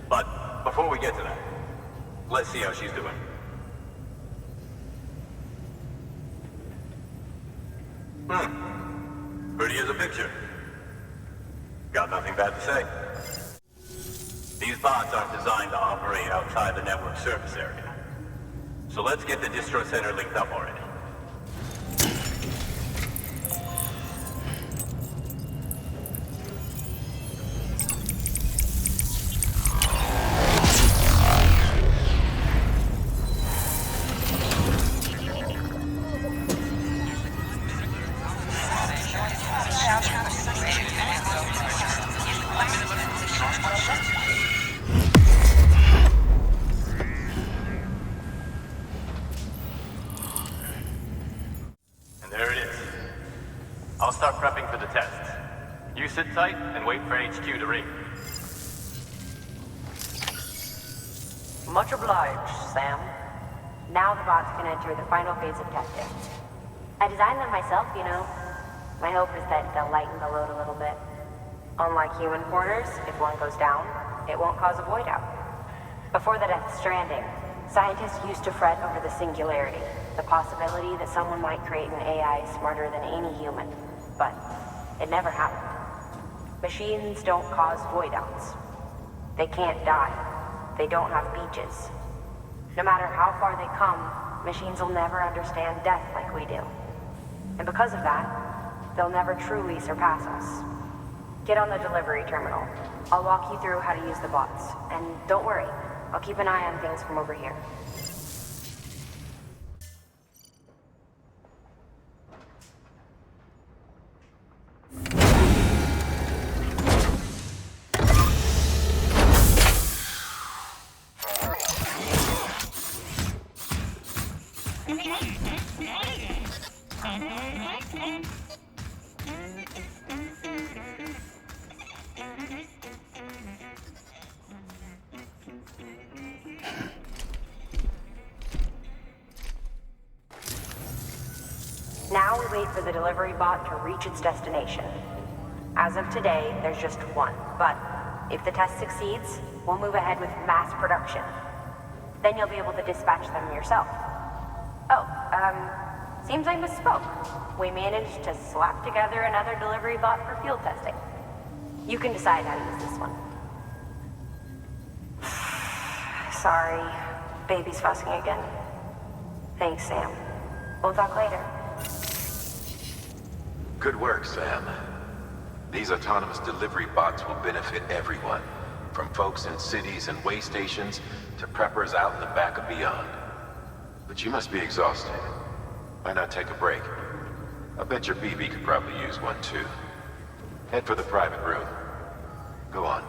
S6: But before we get to that, let's see how she's doing. Pretty as a picture. Got nothing bad to say. These bots aren't designed to operate outside the network service area. So let's get the distro center linked up already. I'll start prepping for the test. You sit tight and wait for HQ to ring.
S11: Much obliged, Sam. Now the bots can enter the final phase of testing. I designed them myself, you know. My hope is that they'll lighten the load a little bit. Unlike human porters, if one goes down, it won't cause a void out. Before the death Stranding, scientists used to fret over the singularity, the possibility that someone might create an AI smarter than any human. But it never happened. Machines don't cause void outs. They can't die. They don't have beaches. No matter how far they come, machines will never understand death like we do. And because of that, they'll never truly surpass us. Get on the delivery terminal. I'll walk you through how to use the bots. And don't worry, I'll keep an eye on things from over here. Now we wait for the delivery bot to reach its destination. As of today, there's just one, but if the test succeeds, we'll move ahead with mass production. Then you'll be able to dispatch them yourself. Oh, seems I misspoke. We managed to slap together another delivery bot for field testing. You can decide how to use this one. Sorry, baby's fussing again. Thanks, Sam. We'll talk later.
S6: Good work, Sam. These autonomous delivery bots will benefit everyone, from folks in cities and way stations to preppers out in the back and beyond. But you must be exhausted. Why not take a break? I bet your BB could probably use one too. Head for the private room. Go on.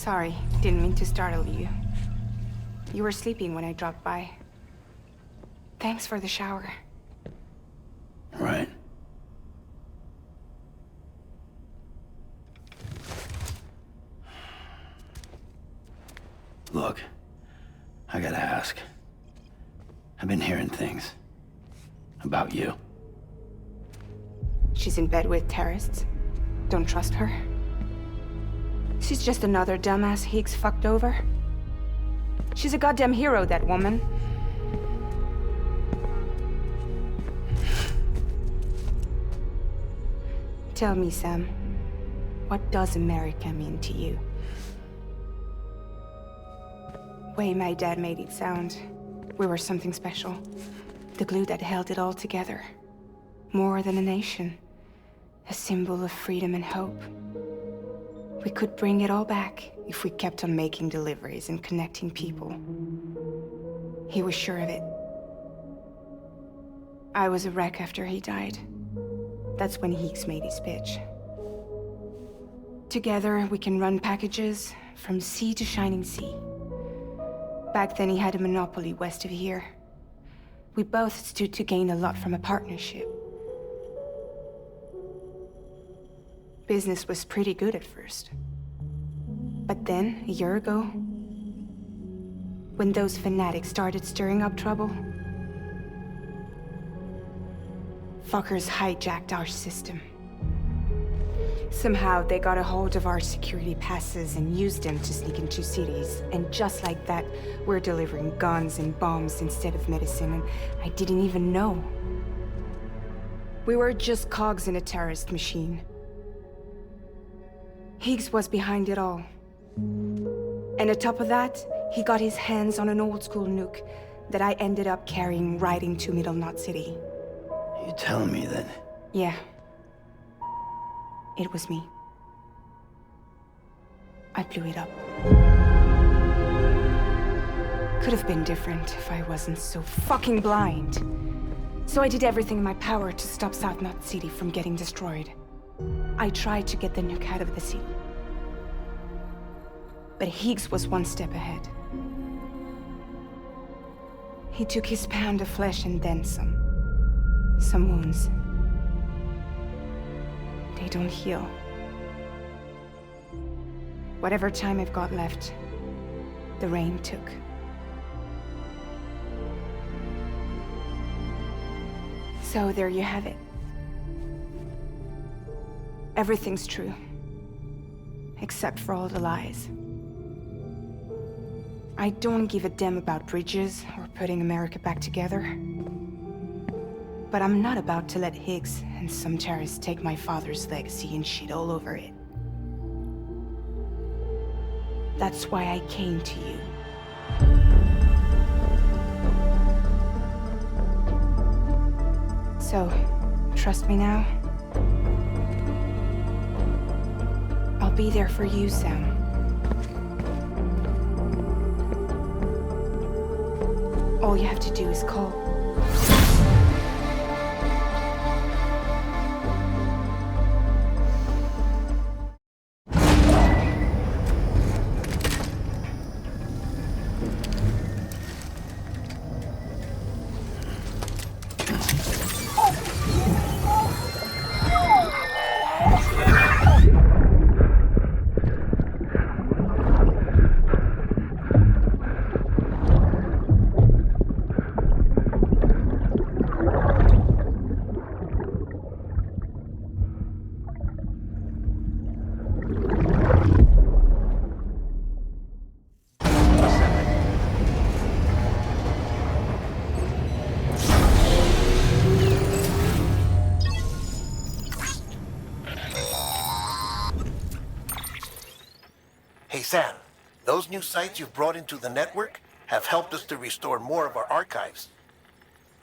S2: Sorry, didn't mean to startle you. You were sleeping when I dropped by. Thanks for the shower.
S1: Right. Look, I gotta ask. I've been hearing things about you.
S2: She's in bed with terrorists. Don't trust her. She's just another dumbass Higgs fucked over. She's a goddamn hero, that woman. Tell me, Sam, what does America mean to you? Way my dad made it sound, we were something special. The glue that held it all together. More than a nation. A symbol of freedom and hope. We could bring it all back if we kept on making deliveries and connecting people. He was sure of it. I was a wreck after he died. That's when Higgs made his pitch. Together, we can run packages from sea to shining sea. Back then, he had a monopoly west of here. We both stood to gain a lot from a partnership. Business was pretty good at first. But then, a year ago, when those fanatics started stirring up trouble, fuckers hijacked our system. Somehow, they got a hold of our security passes and used them to sneak into cities. And just like that, we're delivering guns and bombs instead of medicine, and I didn't even know. We were just cogs in a terrorist machine. Higgs was behind it all. And on top of that, he got his hands on an old-school nuke that I ended up carrying right into Middle Knot City.
S1: You telling me that?
S2: Yeah. It was me. I blew it up. Could have been different if I wasn't so fucking blind. So I did everything in my power to stop South Knot City from getting destroyed. I tried to get the nuke out of the city. But Higgs was one step ahead. He took his pound of flesh and then some. Some wounds. They don't heal. Whatever time I've got left, the rain took. So there you have it. Everything's true. Except for all the lies. I don't give a damn about bridges or putting America back together. But I'm not about to let Higgs and some terrorists take my father's legacy and shit all over it. That's why I came to you. So, trust me now? I'll be there for you, Sam. All you have to do is call.
S12: Hey Sam, those new sites you've brought into the network have helped us to restore more of our archives.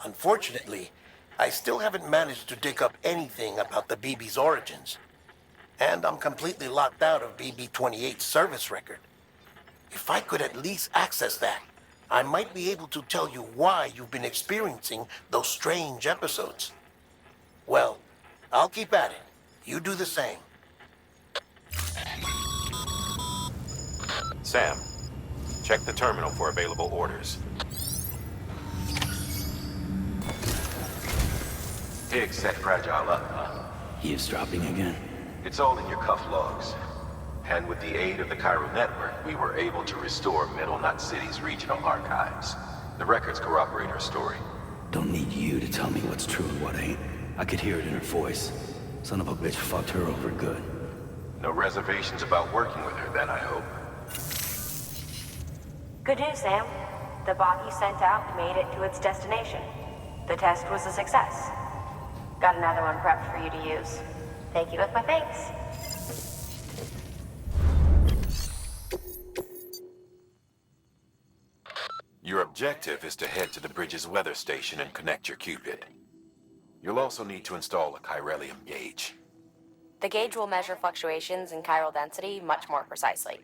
S12: Unfortunately, I still haven't managed to dig up anything about the BB's origins. And I'm completely locked out of BB-28's service record. If I could at least access that, I might be able to tell you why you've been experiencing those strange episodes. Well, I'll keep at it. You do the same.
S6: Sam, check the terminal for available orders. Higgs set Fragile up, huh?
S1: Eavesdropping again?
S6: It's all in your cuff logs. And with the aid of the Cairo network, we were able to restore Middle Knot City's regional archives. The records corroborate her story.
S1: Don't need you to tell me what's true and what ain't. I could hear it in her voice. Son of a bitch fucked her over good.
S6: No reservations about working with her then, I hope.
S11: Good news, Sam. The bot you sent out made it to its destination. The test was a success. Got another one prepped for you to use. Thank you with my thanks.
S6: Your objective is to head to the bridge's weather station and connect your Cupid. You'll also need to install a chiralium gauge.
S11: The gauge will measure fluctuations in chiral density much more precisely.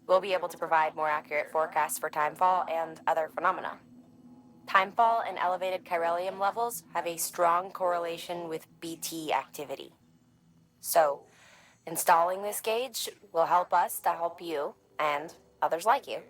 S11: We'll be able to provide more accurate forecasts for timefall and other phenomena. Timefall and elevated chiralium levels have a strong correlation with BT activity. So, installing this gauge will help us to help you and others like you.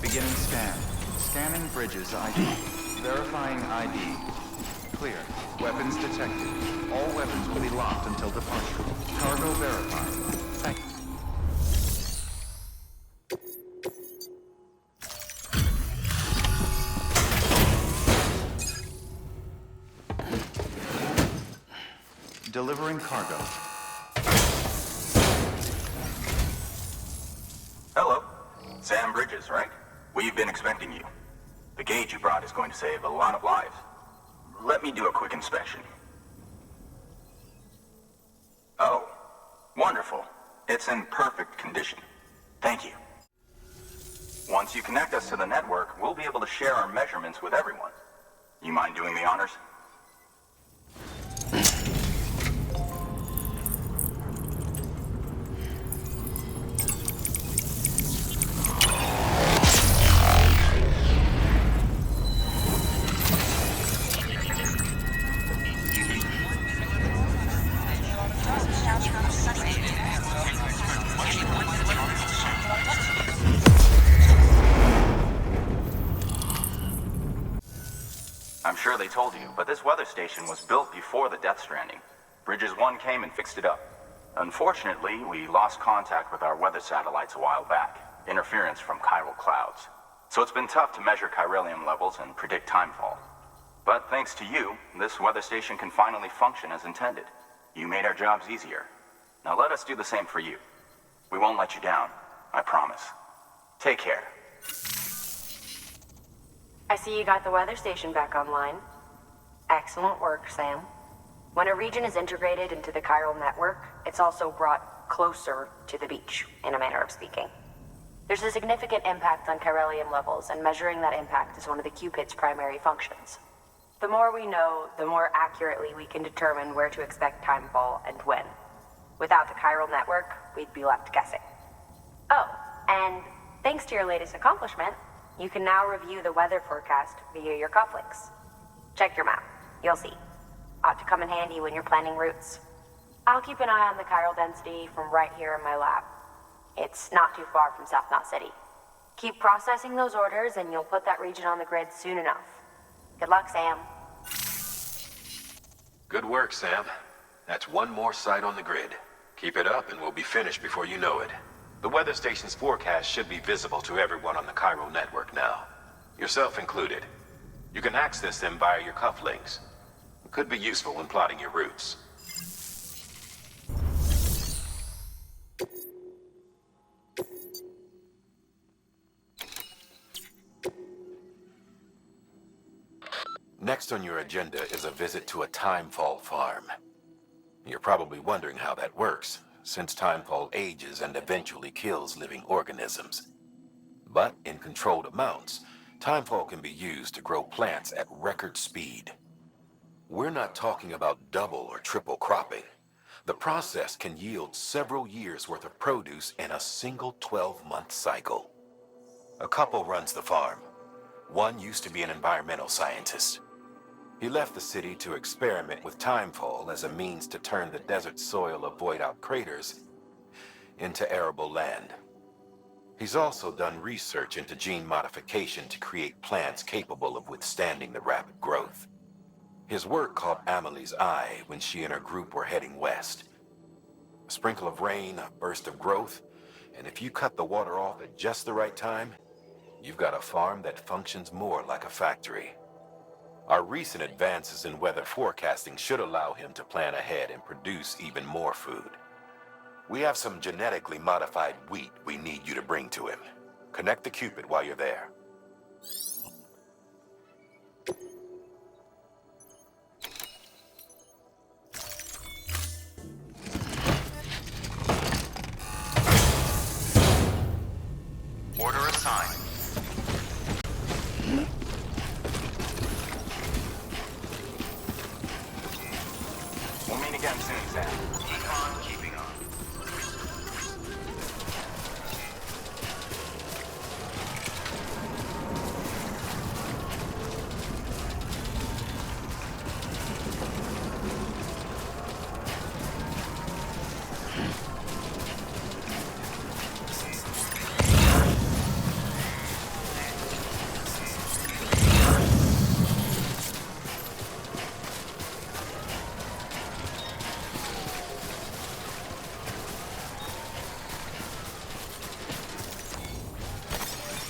S8: Beginning scan. Scanning bridges ID. Verifying ID. Clear. Weapons detected. All weapons will be locked until departure. Cargo verified. Thank you. Delivering cargo.
S5: Hello. Sam Bridges, right? We've been expecting you. The gauge you brought is going to save a lot of lives. Let me do a quick inspection. Oh, wonderful. It's in perfect condition. Thank you. Once you connect us to the network, we'll be able to share our measurements with everyone. You mind doing the honors? I'm sure they told you, but this weather station was built before the Death Stranding. Bridges 1 came and fixed it up. Unfortunately, we lost contact with our weather satellites a while back. Interference from chiral clouds. So it's been tough to measure chiralium levels and predict timefall. But thanks to you, this weather station can finally function as intended. You made our jobs easier. Now let us do the same for you. We won't let you down, I promise. Take care.
S11: I see you got the weather station back online. Excellent work, Sam. When a region is integrated into the chiral network, it's also brought closer to the beach, in a manner of speaking. There's a significant impact on chiralium levels, and measuring that impact is one of the Cupid's primary functions. The more we know, the more accurately we can determine where to expect timefall and when. Without the chiral network, we'd be left guessing. Oh, and thanks to your latest accomplishment, you can now review the weather forecast via your cufflinks. Check your map. You'll see. Ought to come in handy when you're planning routes. I'll keep an eye on the chiral density from right here in my lab. It's not too far from South Knot City. Keep processing those orders and you'll put that region on the grid soon enough. Good luck, Sam.
S6: Good work, Sam. That's one more site on the grid. Keep it up and we'll be finished before you know it. The weather station's forecast should be visible to everyone on the chiral network now. Yourself included. You can access them via your cufflinks. It could be useful when plotting your routes. Next on your agenda is a visit to a timefall farm. You're probably wondering how that works, since timefall ages and eventually kills living organisms. But in controlled amounts, timefall can be used to grow plants at record speed. We're not talking about double or triple cropping. The process can yield several years' worth of produce in a single 12-month cycle. A couple runs the farm. One used to be an environmental scientist. He left the city to experiment with timefall as a means to turn the desert soil of void-out craters into arable land. He's also done research into gene modification to create plants capable of withstanding the rapid growth. His work caught Amelie's eye when she and her group were heading west. A sprinkle of rain, a burst of growth, and if you cut the water off at just the right time, you've got a farm that functions more like a factory. Our recent advances in weather forecasting should allow him to plan ahead and produce even more food. We have some genetically modified wheat we need you to bring to him. Connect the Cupid while you're there.
S8: Order assigned.
S5: We'll meet again soon, Sam.
S6: Keep on keeping on.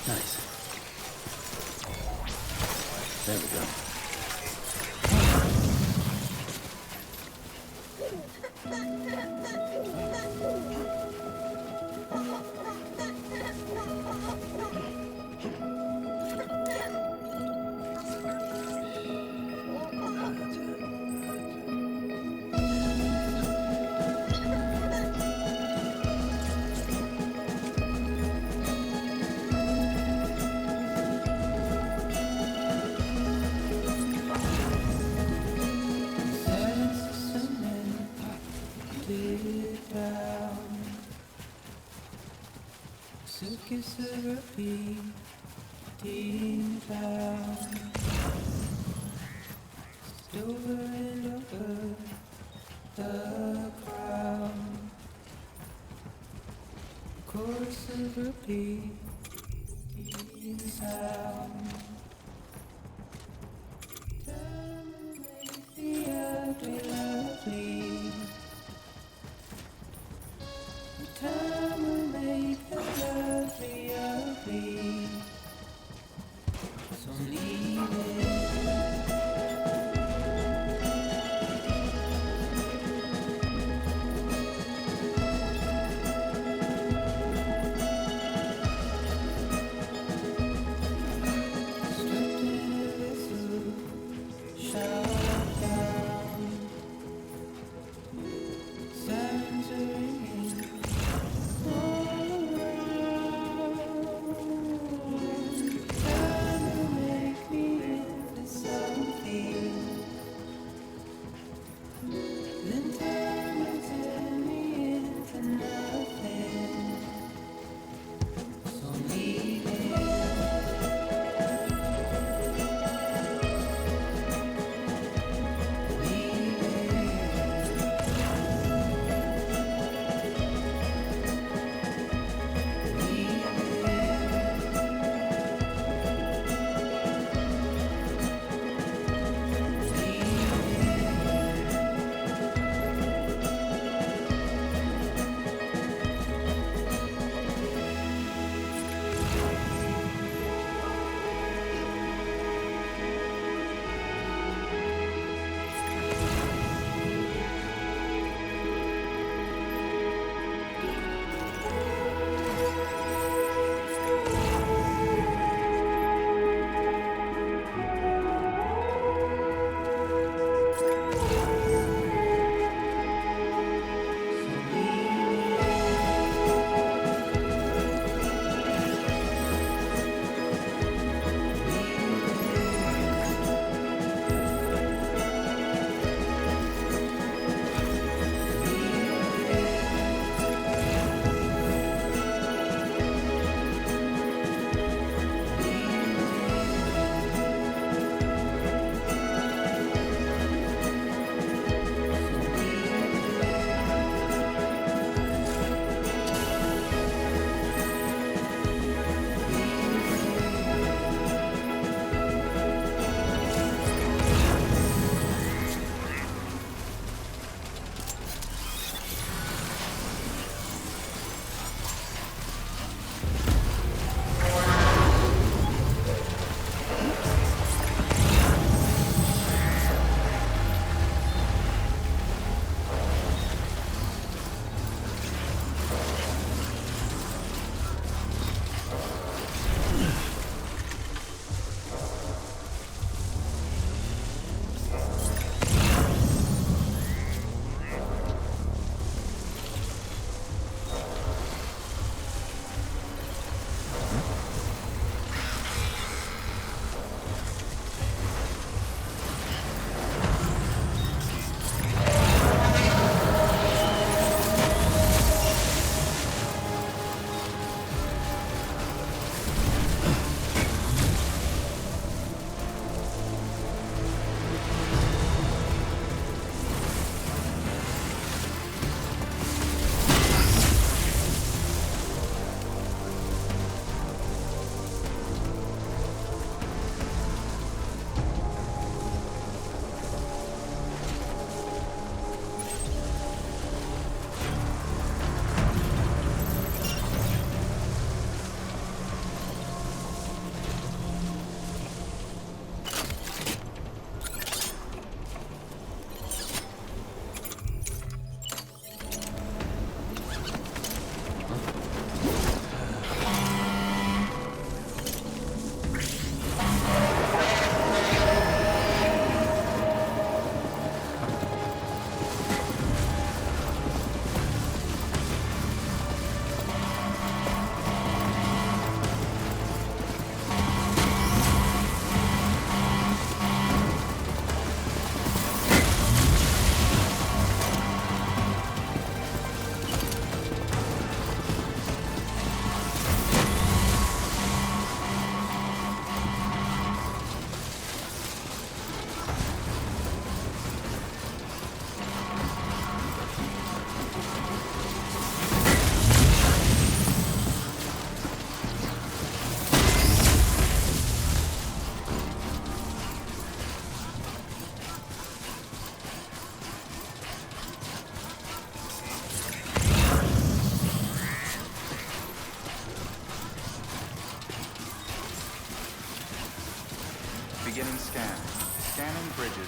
S1: Nice. There we go.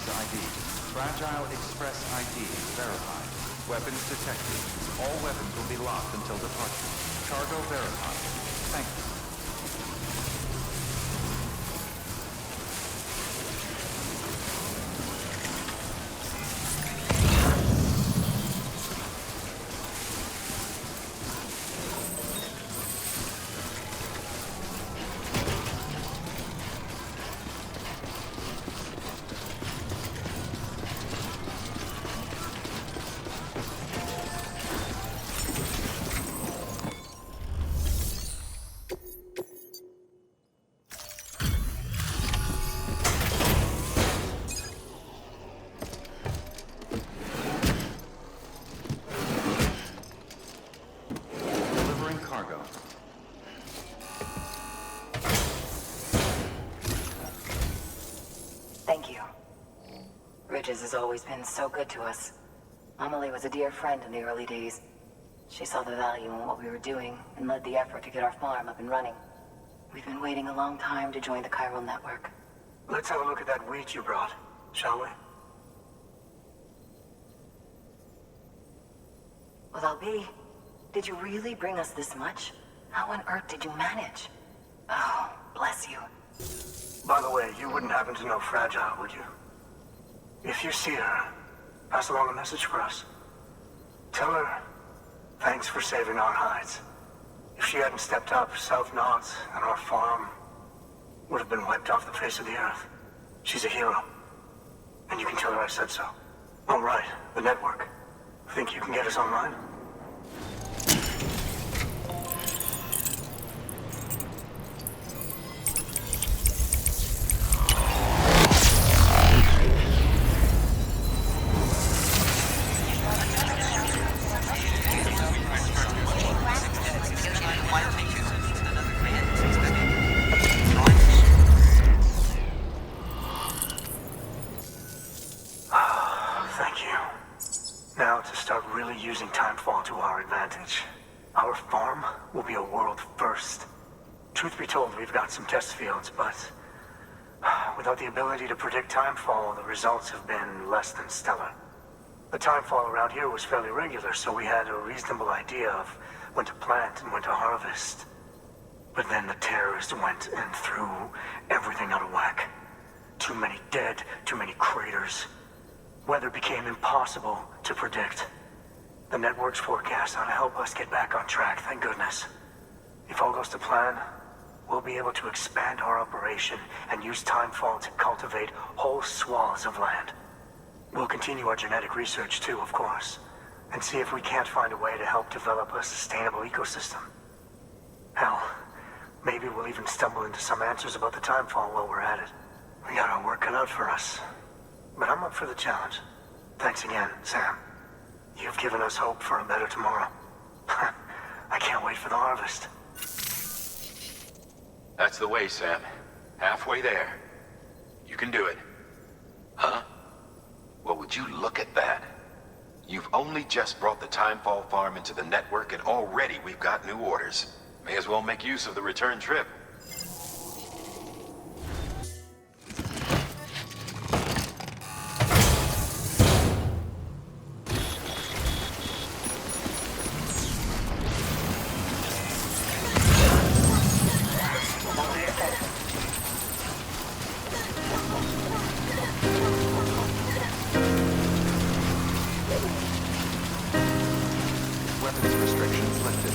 S8: ID. Fragile Express ID verified. Weapons detected. All weapons will be locked until departure. Cargo verified. Thank you.
S3: Thank you. Bridges has always been so good to us. Amelie was a dear friend in the early days. She saw the value in what we were doing and led the effort to get our farm up and running. We've been waiting a long time to join the chiral network.
S9: Let's have a look at that wheat you brought, shall we?
S3: Well, Albi, did you really bring us this much? How on earth did you manage? Oh, bless you.
S9: By the way, you wouldn't happen to know Fragile, would you? If you see her, pass along a message for us. Tell her, thanks for saving our hides. If she hadn't stepped up, South Knots and our farm would have been wiped off the face of the earth. She's a hero. And you can tell her I said so. Oh, right, the network. Think you can get us online? Thank you. Now to start really using timefall to our advantage. Our farm will be a world first. Truth be told, we've got some test fields, but without the ability to predict timefall, the results have been less than stellar. The timefall around here was fairly regular, so we had a reasonable idea of when to plant and when to harvest. But then the terrorists went and threw everything out of whack. Too many dead, too many craters. Weather became impossible to predict. The network's forecast ought to help us get back on track, thank goodness. If all goes to plan, we'll be able to expand our operation and use timefall to cultivate whole swaths of land. We'll continue our genetic research too, of course, and see if we can't find a way to help develop a sustainable ecosystem. Hell, maybe we'll even stumble into some answers about the timefall while we're at it. We got our work cut out for us. But I'm up for the challenge. Thanks again, Sam. You've given us hope for a better tomorrow. I can't wait for the harvest.
S6: That's the way, Sam. Halfway there. You can do it. Huh? Well, would you look at that? You've only just brought the Timefall farm into the network, and already we've got new orders. May as well make use of the return trip.
S8: Weapons restrictions lifted.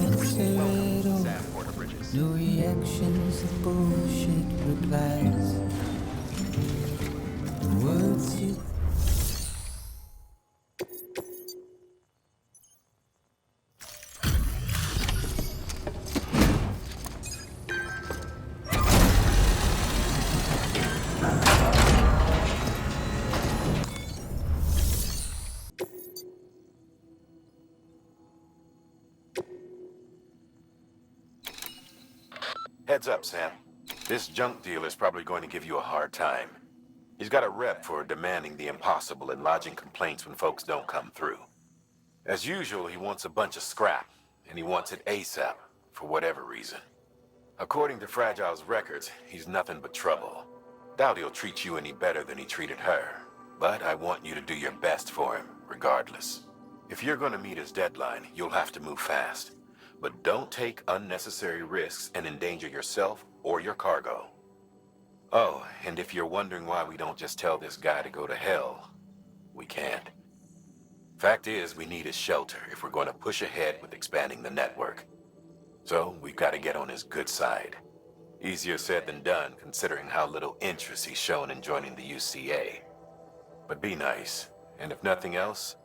S13: answer at all.
S8: Sam Porter Bridges.
S13: No reactions, bullshit replies. The words you
S6: Heads up, Sam. This junk dealer's probably going to give you a hard time. He's got a rep for demanding the impossible and lodging complaints when folks don't come through. As usual, he wants a bunch of scrap, and he wants it ASAP, for whatever reason. According to Fragile's records, he's nothing but trouble. Doubt he'll treat you any better than he treated her, but I want you to do your best for him, regardless. If you're going to meet his deadline, you'll have to move fast. But don't take unnecessary risks and endanger yourself or your cargo. Oh, and if you're wondering why we don't just tell this guy to go to hell, we can't. Fact is, we need his shelter if we're going to push ahead with expanding the network. So, we've got to get on his good side. Easier said than done, considering how little interest he's shown in joining the UCA. But be nice, and if nothing else,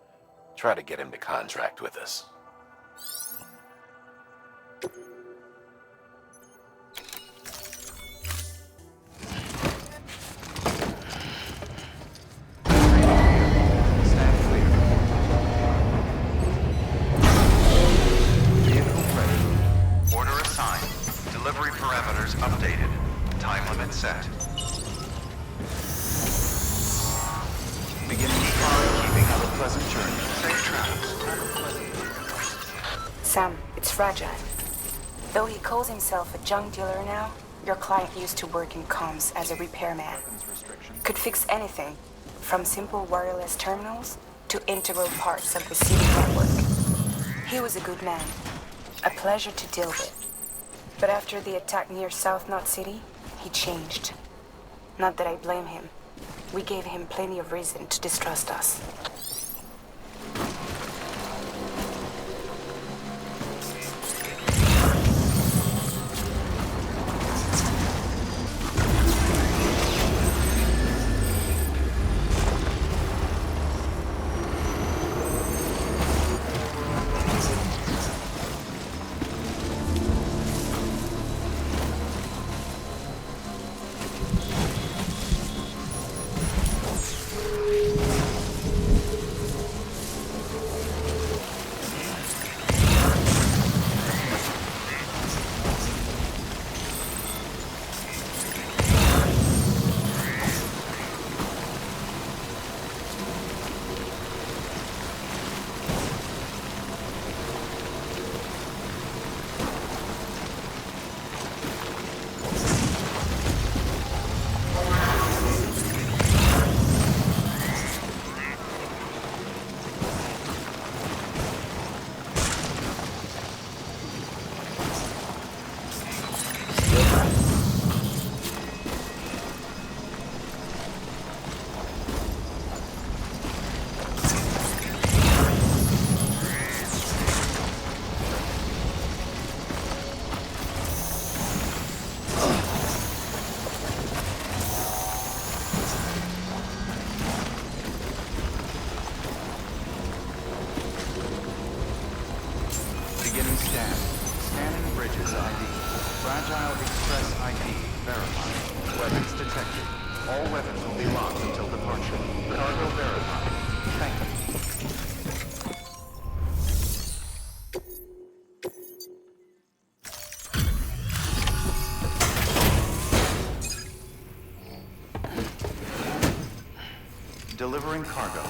S6: try to get him to contract with us.
S8: Updated. Time limit set. Beginning decline, keeping have a pleasant journey. Safe travels.
S2: Sam, it's Fragile. Though he calls himself a junk dealer now, your client used to work in comms as a repairman. Could fix anything, from simple wireless terminals to integral parts of the city network. He was a good man, a pleasure to deal with. But after the attack near South Knot City, he changed. Not that I blame him. We gave him plenty of reason to distrust us.
S8: Scanning Bridges ID. Fragile Express ID verified. Weapons detected. All weapons will be locked until departure. Cargo verified. Thank you. Delivering cargo.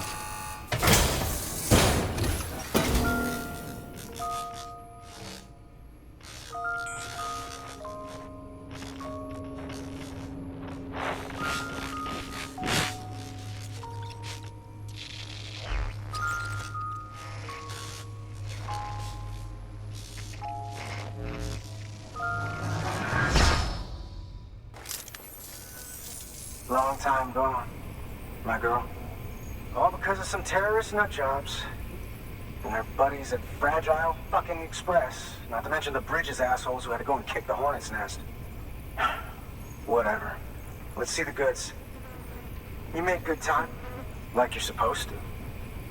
S9: Long time gone, my girl. All because of some terrorist nut jobs. And their buddies at Fragile fucking Express. Not to mention the Bridges assholes who had to go and kick the hornet's nest. Whatever. Let's see the goods. You make good time. Like you're supposed to.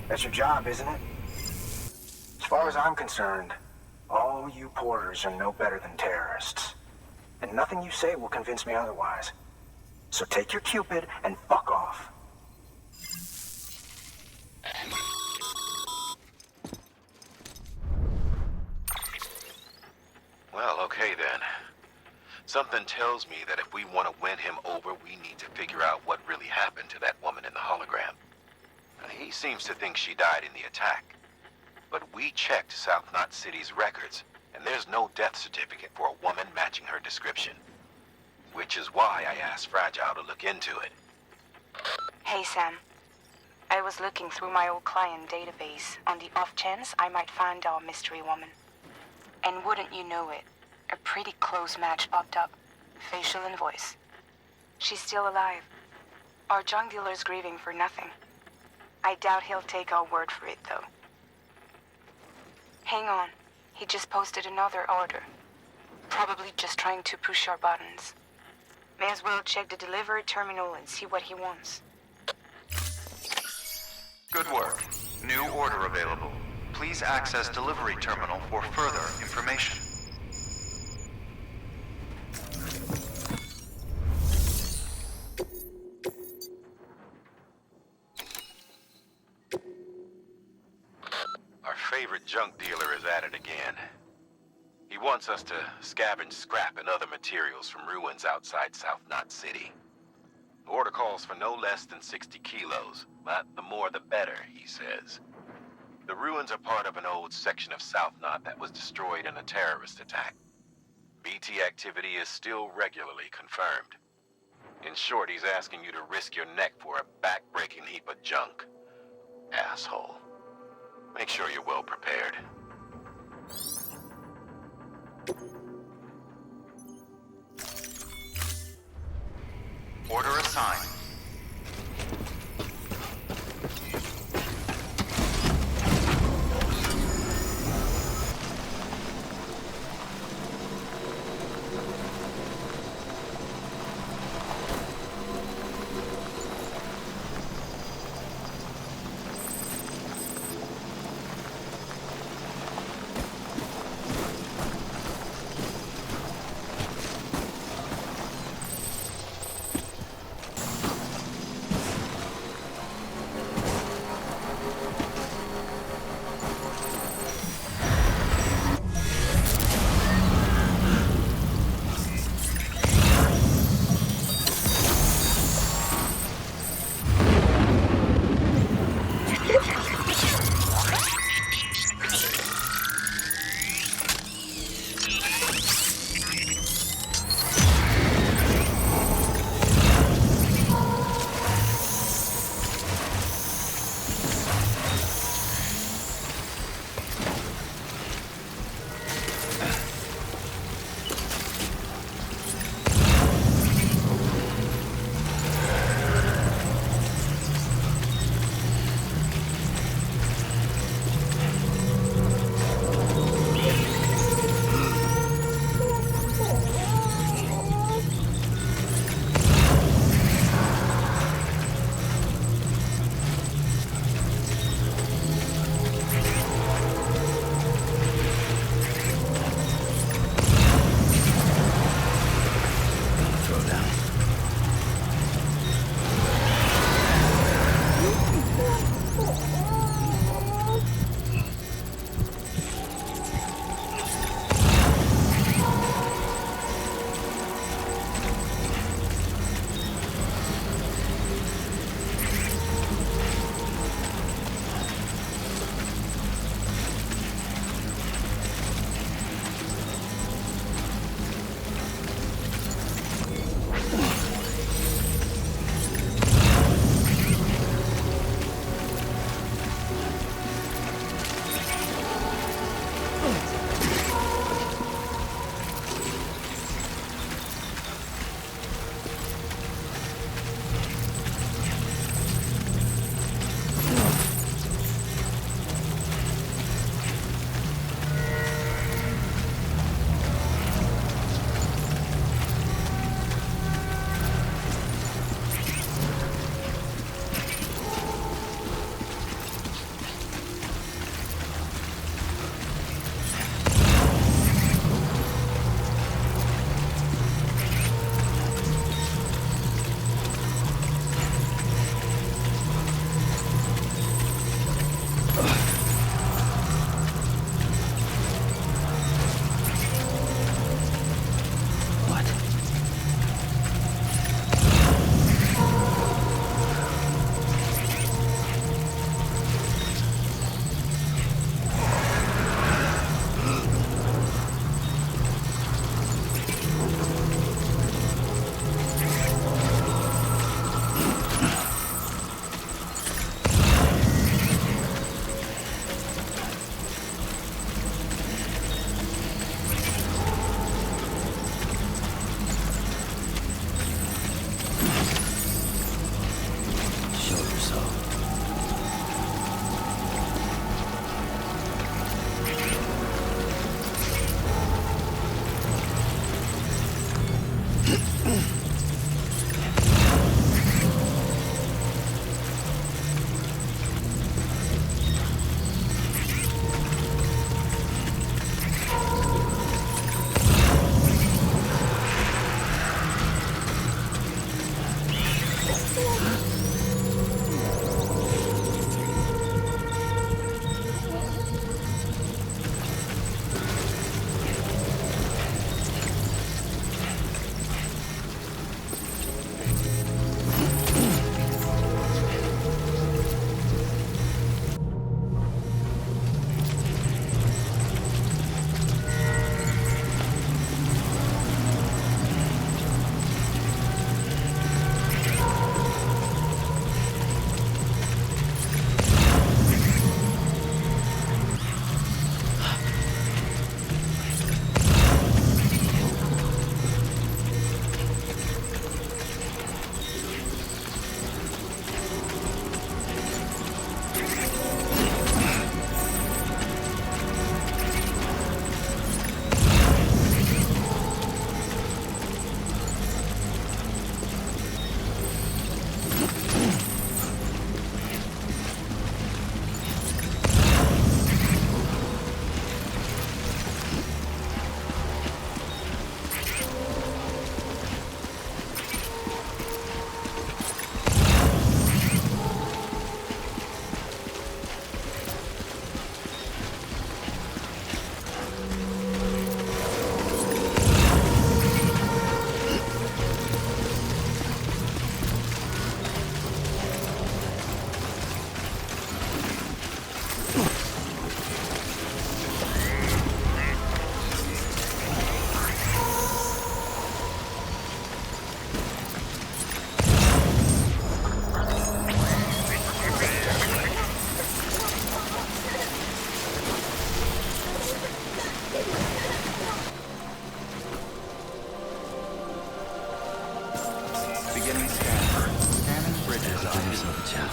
S9: That's your job, isn't it? As far as I'm concerned, all you porters are no better than terrorists. And nothing you say will convince me otherwise. So take your Cupid and fuck off.
S6: Well, okay then. Something tells me that if we want to win him over, we need to figure out what really happened to that woman in the hologram. He seems to think she died in the attack. But we checked South Knot City's records, and there's no death certificate for a woman matching her description. Which is why I asked Fragile to look into it.
S2: Hey, Sam. I was looking through my old client database on the off chance I might find our mystery woman. And wouldn't you know it, a pretty close match popped up. Facial and voice. She's still alive. Our junk dealer's grieving for nothing. I doubt he'll take our word for it, though. Hang on. He just posted another order. Probably just trying to push our buttons. May as well check the delivery terminal and see what he wants.
S8: Good work. New order available. Please access delivery terminal for further information.
S6: Our favorite junk dealer is at it again. He wants us to scavenge scrap and other materials from ruins outside South Knot City. The order calls for no less than 60 kilos, but the more the better, he says. The ruins are part of an old section of South Knot that was destroyed in a terrorist attack. BT activity is still regularly confirmed. In short, he's asking you to risk your neck for a back-breaking heap of junk. Asshole. Make sure you're well prepared.
S8: Order assigned.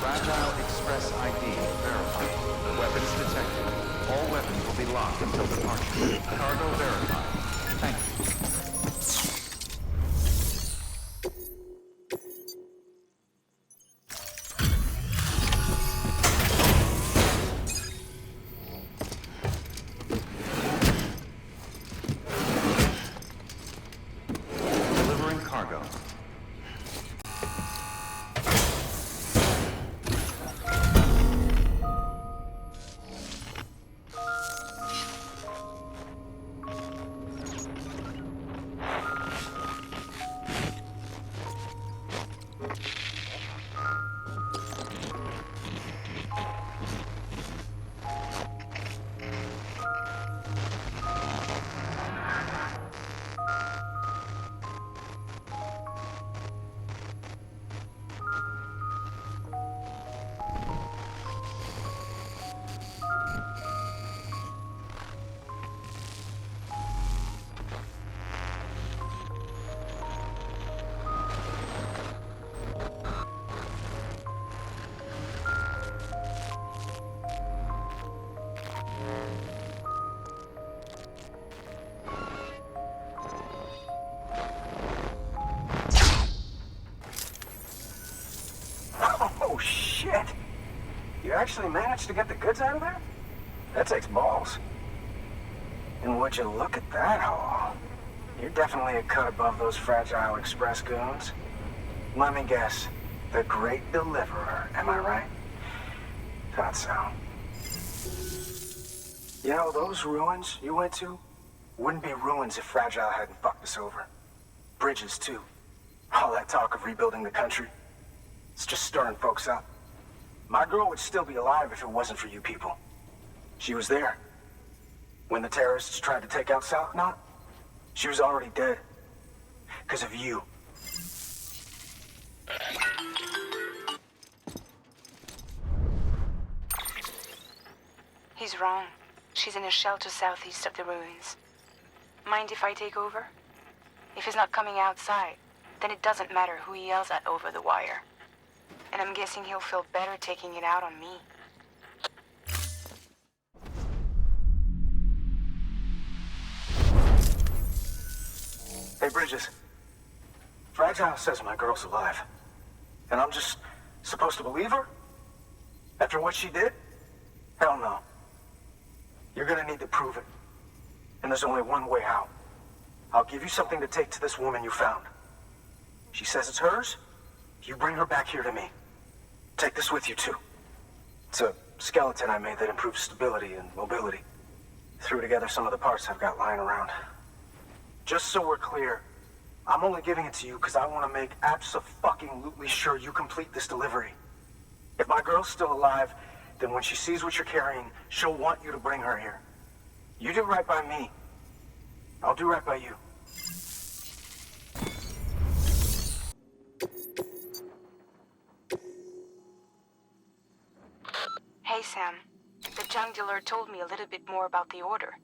S8: Fragile Express ID verified. Weapons detected. All weapons will be locked until departure. Cargo verified. Thank you. Delivering cargo.
S9: Oh, shit! You actually managed to get the goods out of there? That takes balls. And would you look at that haul? You're definitely a cut above those Fragile Express goons. Let me guess. The Great Deliverer, am I right? Thought so. You know, those ruins you went to wouldn't be ruins if Fragile hadn't fucked us over. Bridges, too. All that talk of rebuilding the country. It's just stirring folks up. My girl would still be alive if it wasn't for you people. She was there. When the terrorists tried to take out South Knot, she was already dead. Because of you.
S2: He's wrong. She's in a shelter southeast of the ruins. Mind if I take over? If he's not coming outside, then it doesn't matter who he yells at over the wire. And I'm guessing he'll feel better taking it out on me.
S9: Hey, Bridges. Fragile says my girl's alive. And I'm just supposed to believe her? After what she did? Hell no. You're gonna need to prove it. And there's only one way out. I'll give you something to take to this woman you found. She says it's hers. You bring her back here to me. Take this with you, too. It's a skeleton I made that improves stability and mobility. Threw together some of the parts I've got lying around. Just so we're clear, I'm only giving it to you because I want to make abso-fucking-lutely sure you complete this delivery. If my girl's still alive, then when she sees what you're carrying, she'll want you to bring her here. You do right by me. I'll do right by you.
S2: Hey, Sam. The junk dealer told me a little bit more about the order,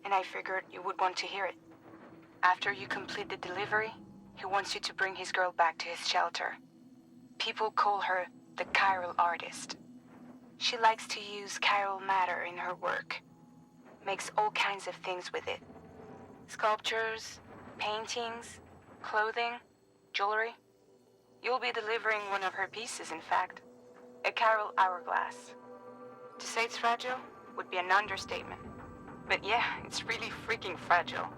S2: and I figured you would want to hear it. After you complete the delivery, he wants you to bring his girl back to his shelter. People call her the chiral artist. She likes to use chiral matter in her work. Makes all kinds of things with it. Sculptures, paintings, clothing, jewelry. You'll be delivering one of her pieces, in fact. A chiral hourglass. To say it's fragile would be an understatement. But yeah, it's really freaking fragile.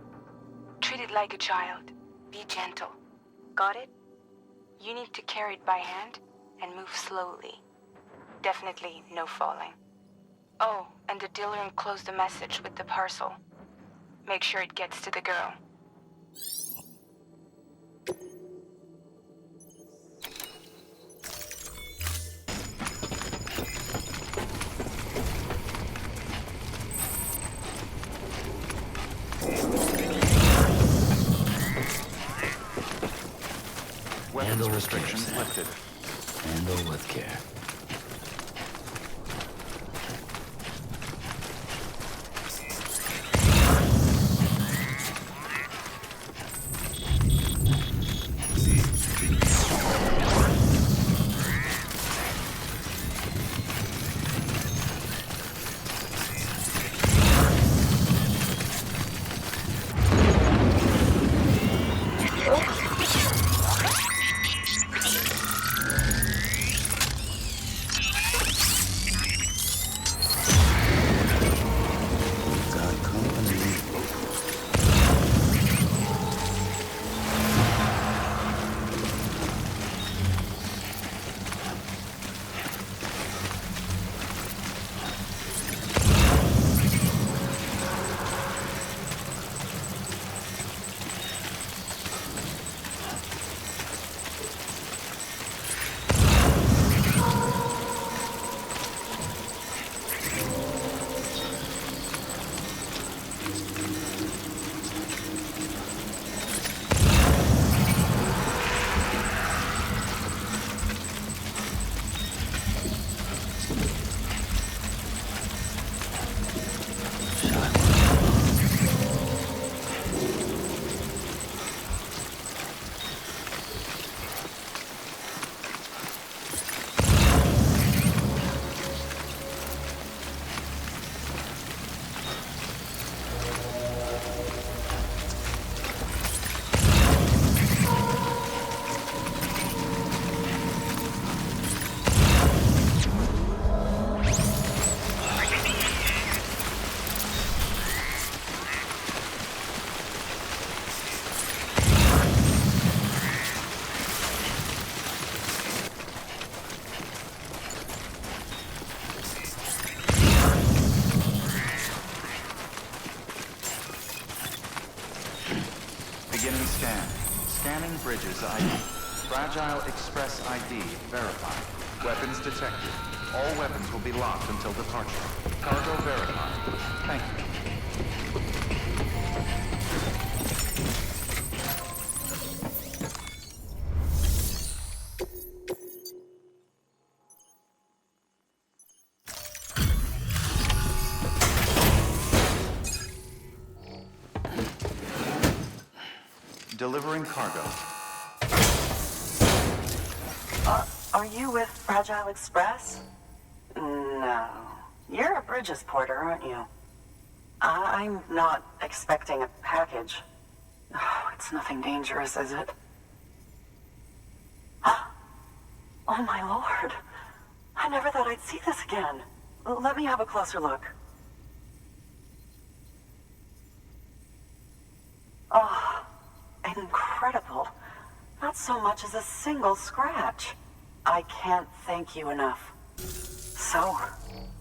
S2: Treat it like a child. Be gentle. Got it? You need to carry it by hand and move slowly. Definitely no falling. Oh, and the dealer enclosed a message with the parcel. Make sure it gets to the girl.
S8: Weapons restrictions lifted.
S1: Handle with care.
S8: Beginning scan. Scanning Bridges ID. Fragile Express ID verified. Weapons detected. All weapons will be locked until departure. Cargo verified. Thank you. Delivering cargo.
S3: Are you with Fragile Express? No. You're a Bridges porter, aren't you? I'm not expecting a package. Oh, it's nothing dangerous, is it? Oh my lord. I never thought I'd see this again. Let me have a closer look. Oh, incredible. Not so much as a single scratch. I can't thank you enough. So,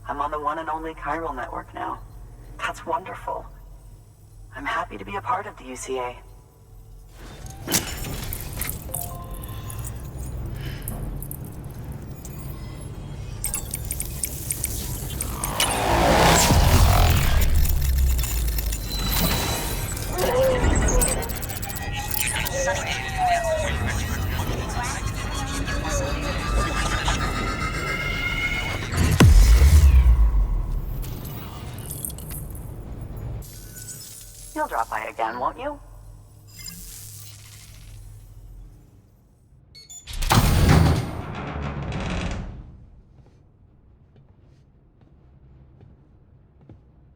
S3: I'm on the one and only chiral network now. That's wonderful. I'm happy to be a part of the UCA. You'll drop by again, won't you?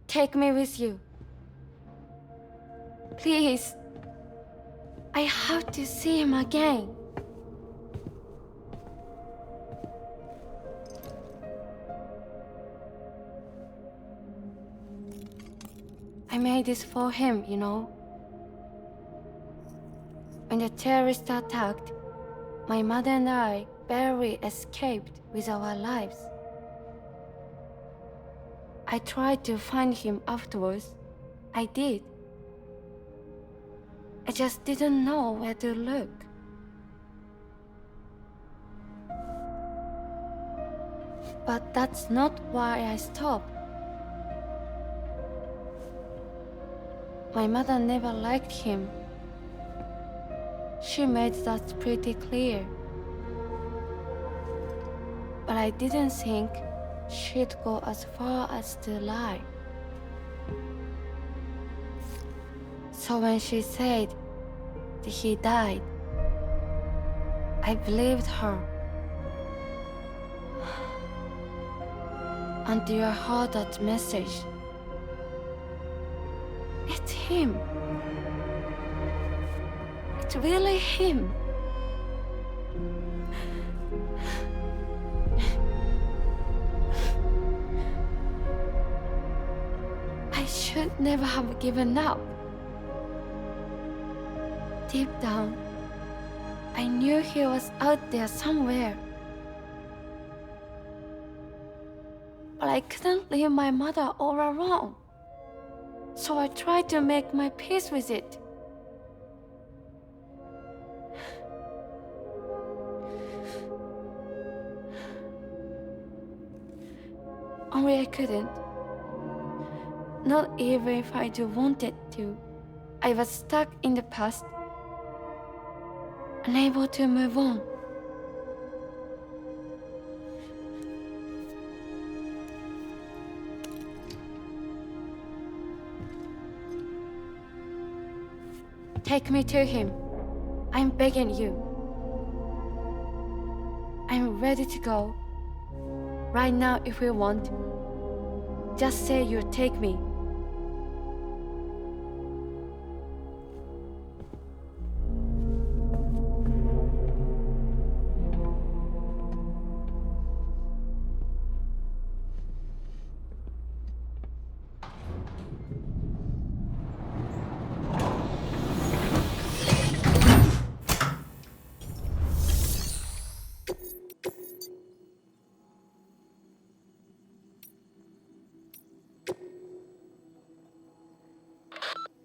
S14: Take me with you. Please. I have to see him again. I made this for him, you know. When the terrorists attacked, my mother and I barely escaped with our lives. I tried to find him afterwards. I did. I just didn't know where to look. But that's not why I stopped. My mother never liked him. She made that pretty clear. But I didn't think she'd go as far as to lie. So when she said that he died, I believed her. Until I heard that message. It's him. It's really him. I should never have given up. Deep down, I knew he was out there somewhere. But I couldn't leave my mother all alone. So I tried to make my peace with it. Only I couldn't. Not even if I do wanted to. I was stuck in the past, unable to move on. Take me to him. I'm begging you. I'm ready to go. Right now if you want. Just say you'll take me.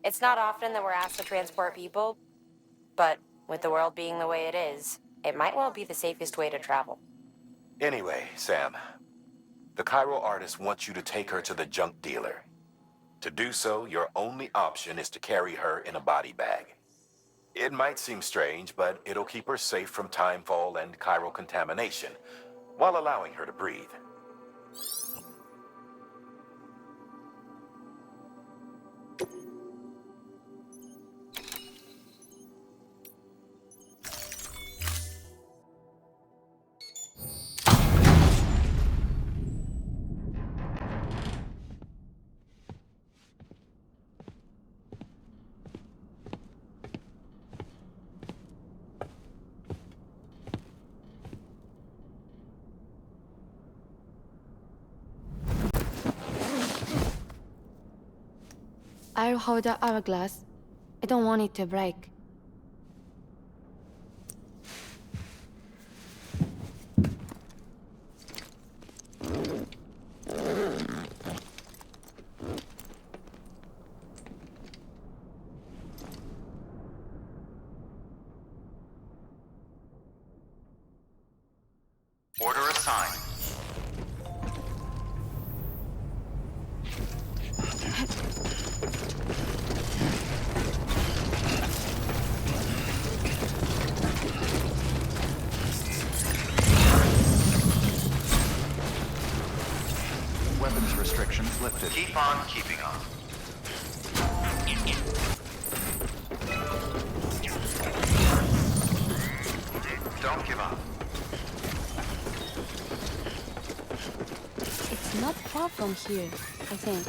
S11: It's not often that we're asked to transport people, But with the world being the way it is, it might well be the safest way to travel.
S6: Anyway, Sam, the Cairo artist wants you to take her to the junk dealer. To do so, your only option is to carry her in a body bag. It might seem strange, but it'll keep her safe from timefall and chiral contamination, while allowing her to breathe.
S14: I'll hold the hourglass. I don't want it to break.
S8: Order assigned. Weapons restrictions lifted. Keep on keeping on. Don't give up.
S14: It's not far from here, I think.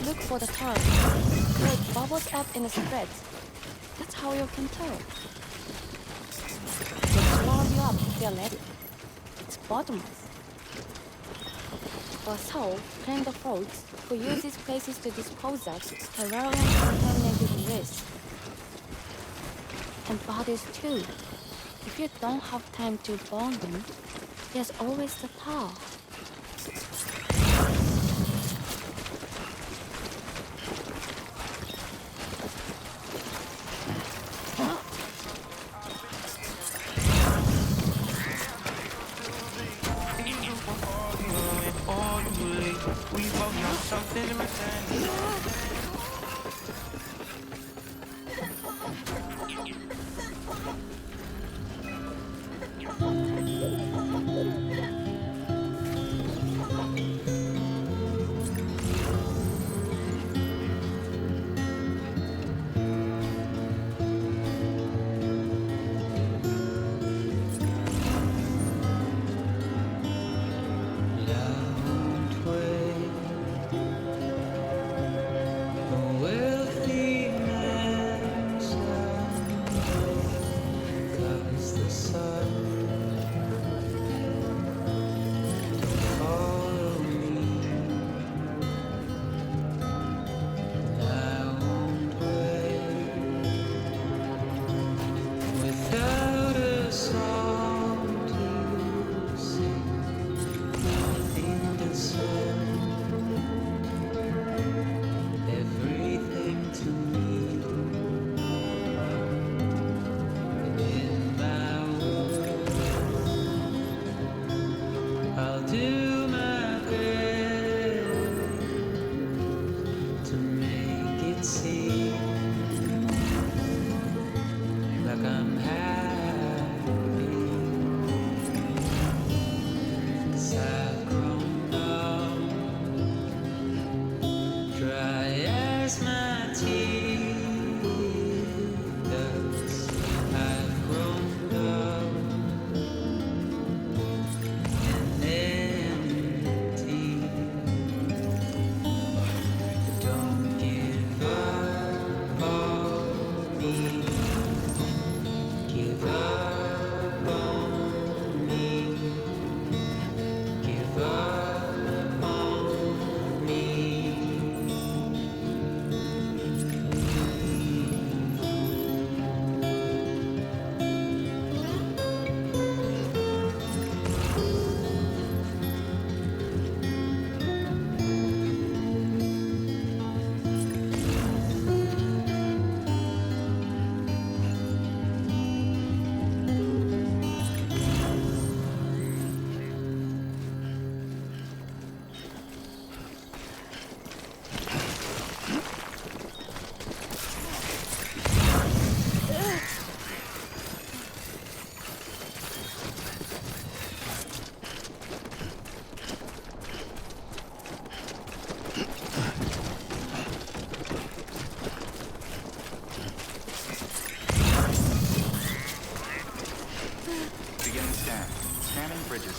S14: Look for the car. It bubbles up and spreads. That's how you can tell. It'll swallow you up if you're ready. It's bottomless. For so, claim the folks who use these places to dispose of terrarium contaminated waste. And bodies too. If you don't have time to burn them, there's always the tar.
S13: We both know something in return.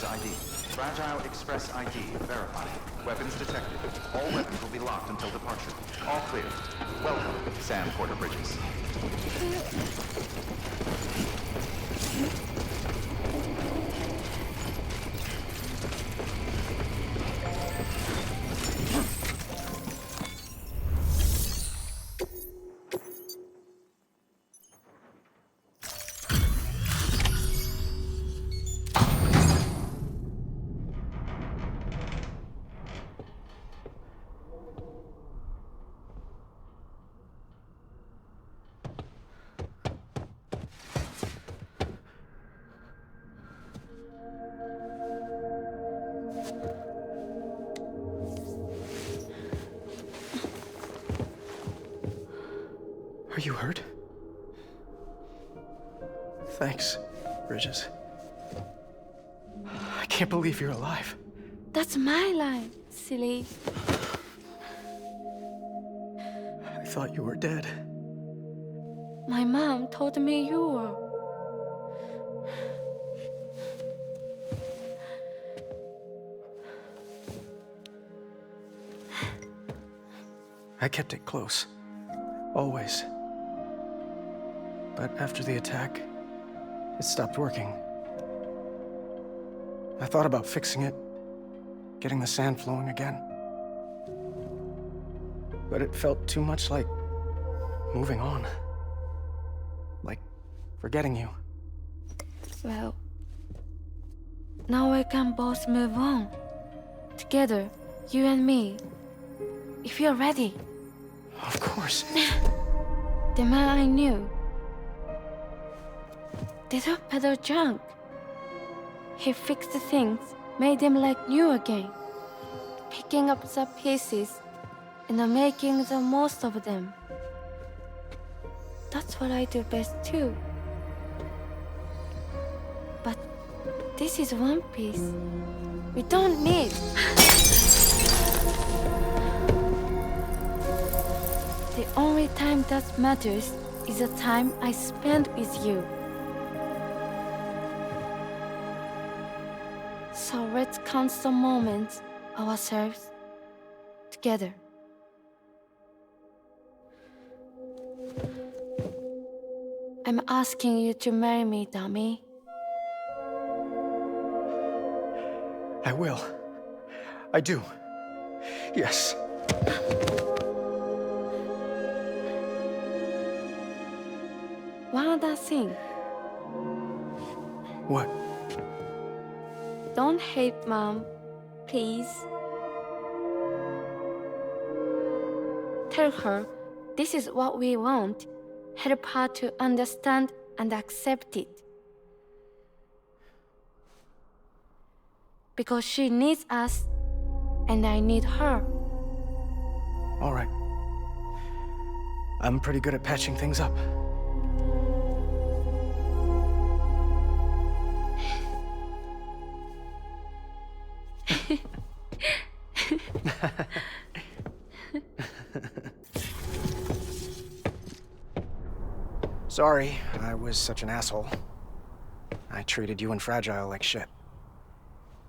S8: Bridges ID. Fragile Express ID verified. Weapons detected. All weapons will be locked until departure. All clear. Welcome, Sam Porter Bridges.
S15: Are you hurt? Thanks, Bridges. I can't believe you're alive.
S14: That's my line, silly.
S15: I thought you were dead.
S14: My mom told me you were.
S15: I kept it close. Always. But after the attack, it stopped working. I thought about fixing it, getting the sand flowing again. But it felt too much like moving on. Like forgetting you.
S14: Well, now we can both move on. Together, you and me. If you're ready.
S15: Of course.
S14: The man I knew. Didn't peddle junk. He fixed things, made them like new again. Picking up the pieces and making the most of them. That's what I do best too. But this is one piece. We don't need. The only time that matters is the time I spend with you. So let's count the moments ourselves together. I'm asking you to marry me, dummy.
S15: I will. I do. Yes.
S14: One other thing.
S15: What?
S14: Don't hate Mom, please. Tell her this is what we want. Help her to understand and accept it. Because she needs us, and I need her.
S15: All right. I'm pretty good at patching things up. Sorry, I was such an asshole. I treated you and Fragile like shit.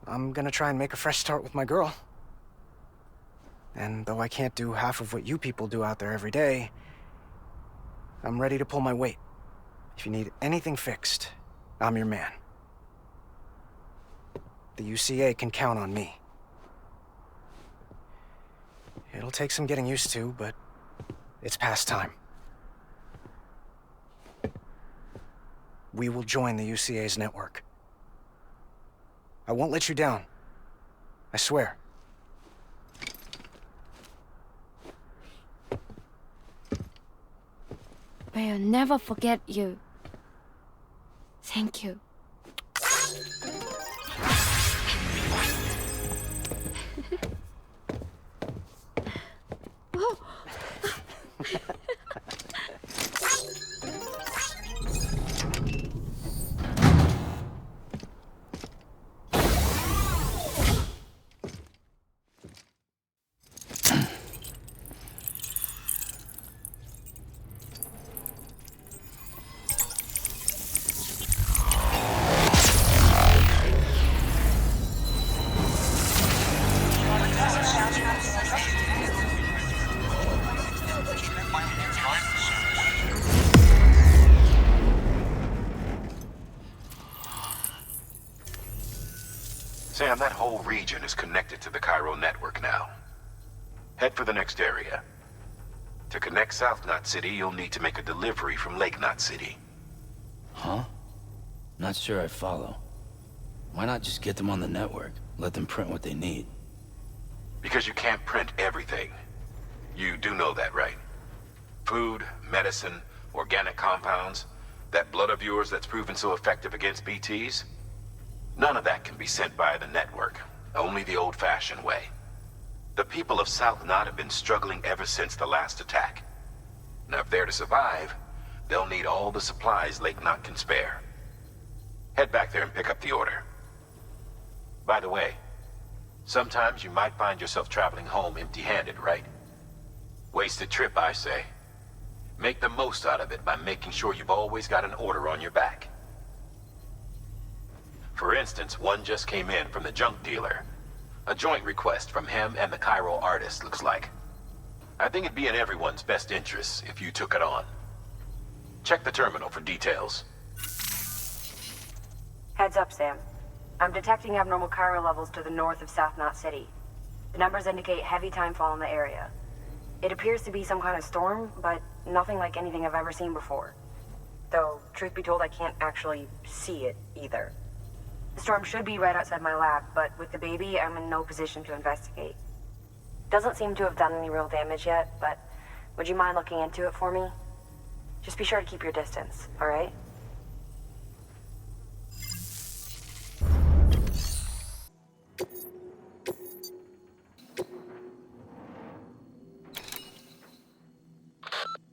S15: I'm gonna try and make a fresh start with my girl. And though I can't do half of what you people do out there every day, I'm ready to pull my weight. If you need anything fixed, I'm your man. The UCA can count on me. It'll take some getting used to, but it's past time. We will join the UCA's network. I won't let you down. I swear.
S14: We'll never forget you. Thank you.
S6: Sam, that whole region is connected to the Cairo network now. Head for the next area. To connect South Knot City, you'll need to make a delivery from Lake Knot City.
S1: Huh? Not sure I follow. Why not just get them on the network? Let them print what they need.
S6: Because you can't print everything. You do know that, right? Food, medicine, organic compounds, that blood of yours that's proven so effective against BTs? None of that can be sent via the network. Only the old-fashioned way. The people of South Knot have been struggling ever since the last attack. Now, if they're to survive, they'll need all the supplies Lake Knot can spare. Head back there and pick up the order. By the way, sometimes you might find yourself traveling home empty-handed, right? Wasted trip, I say. Make the most out of it by making sure you've always got an order on your back. For instance, one just came in from the junk dealer. A joint request from him and the Cairo artist, looks like. I think it'd be in everyone's best interests if you took it on. Check the terminal for details.
S11: Heads up, Sam. I'm detecting abnormal Cairo levels to the north of South Knot City. The numbers indicate heavy timefall in the area. It appears to be some kind of storm, but nothing like anything I've ever seen before. Though, truth be told, I can't actually see it either. The storm should be right outside my lab, but with the baby, I'm in no position to investigate. Doesn't seem to have done any real damage yet, but would you mind looking into it for me? Just be sure to keep your distance, all right?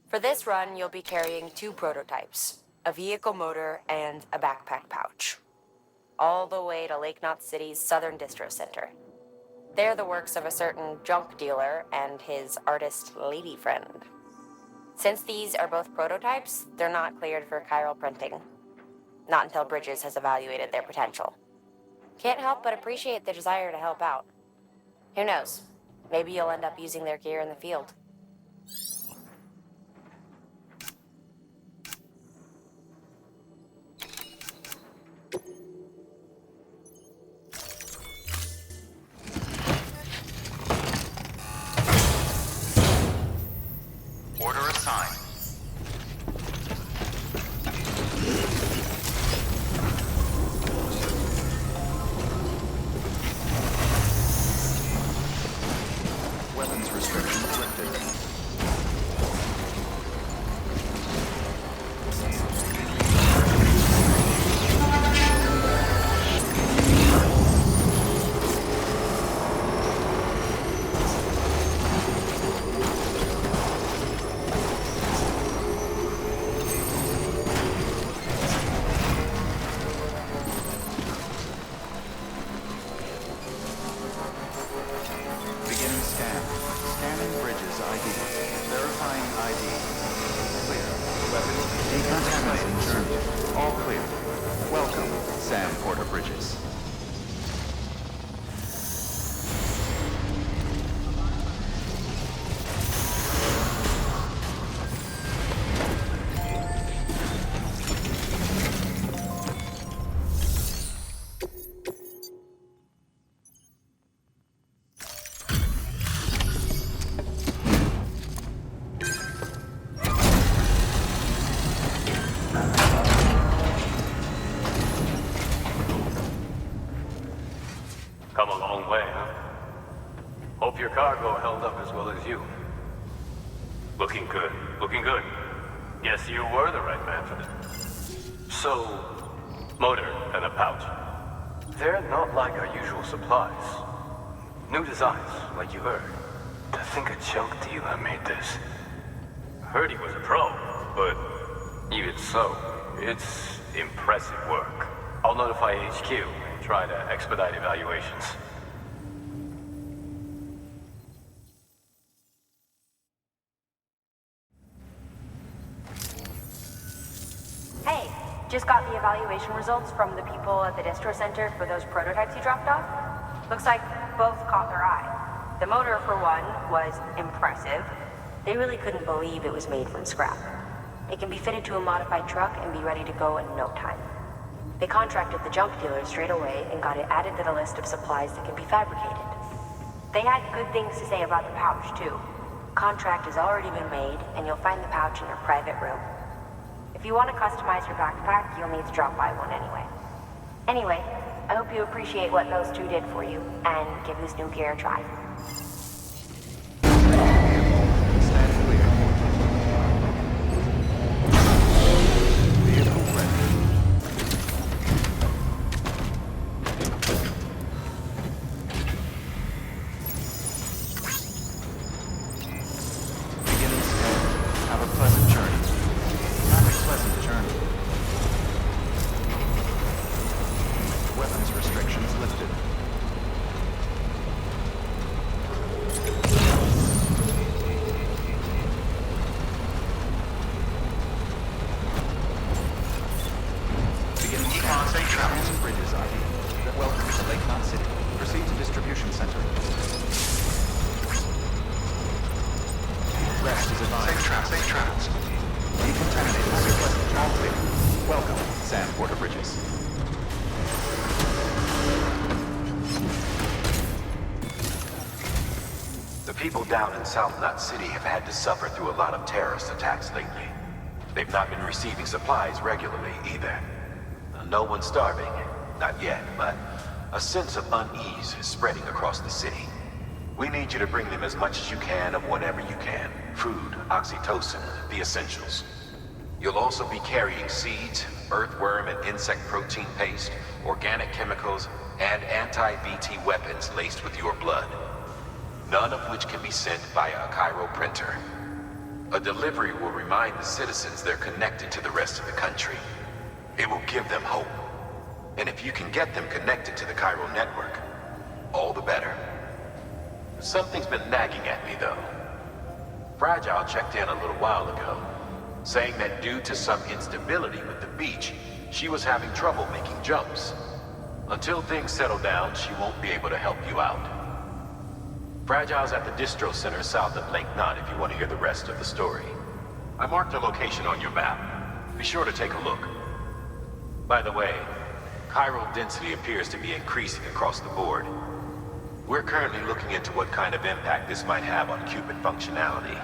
S11: For this run, you'll be carrying 2 prototypes, a vehicle motor and a backpack pouch. All the way to Lake Knot City's Southern Distro Center. They're the works of a certain junk dealer and his artist lady friend. Since these are both prototypes, they're not cleared for chiral printing. Not until Bridges has evaluated their potential. Can't help but appreciate the desire to help out. Who knows? Maybe you'll end up using their gear in the field.
S8: Order assigned. Weapons restrictions lifted. Beginning scan. Scanning Bridges ID. Verifying ID. Clear. Weapons decontamination turned. All clear. Welcome, Sam Porter Bridges.
S16: Come a long way, huh? Hope your cargo held up as well as you. Looking good. Looking good. Guess you were the right man for this. So, motor and a pouch. They're not like our usual supplies. New designs, like you heard. To think a junk dealer made this. Heard he was a pro, but even so, it's impressive work. I'll notify HQ and try to expedite evaluations.
S11: Hey, just got the evaluation results from the people at the distro center for those prototypes you dropped off. Looks like both caught their eye. The motor, for one, was impressive. They really couldn't believe it was made from scrap. It can be fitted to a modified truck and be ready to go in no time. They contracted the junk dealer straight away and got it added to the list of supplies that can be fabricated. They had good things to say about the pouch, too. Contract has already been made, and you'll find the pouch in your private room. If you want to customize your backpack, you'll need to drop by one anyway. Anyway, I hope you appreciate what those two did for you, and give this new gear a try.
S6: People down in South Knot City have had to suffer through a lot of terrorist attacks lately. They've not been receiving supplies regularly either. No one's starving, not yet, but a sense of unease is spreading across the city. We need you to bring them as much as you can of whatever you can. Food, oxytocin, the essentials. You'll also be carrying seeds, earthworm and insect protein paste, organic chemicals, and anti-BT weapons laced with your blood. None of which can be sent via a Cairo printer. A delivery will remind the citizens they're connected to the rest of the country. It will give them hope. And if you can get them connected to the Cairo network, all the better. Something's been nagging at me, though. Fragile checked in a little while ago, saying that due to some instability with the beach, she was having trouble making jumps. Until things settle down, she won't be able to help you out. Fragile's at the distro center south of Lake Knot if you want to hear the rest of the story. I marked her location on your map. Be sure to take a look. By the way, chiral density appears to be increasing across the board. We're currently looking into what kind of impact this might have on Cupid functionality.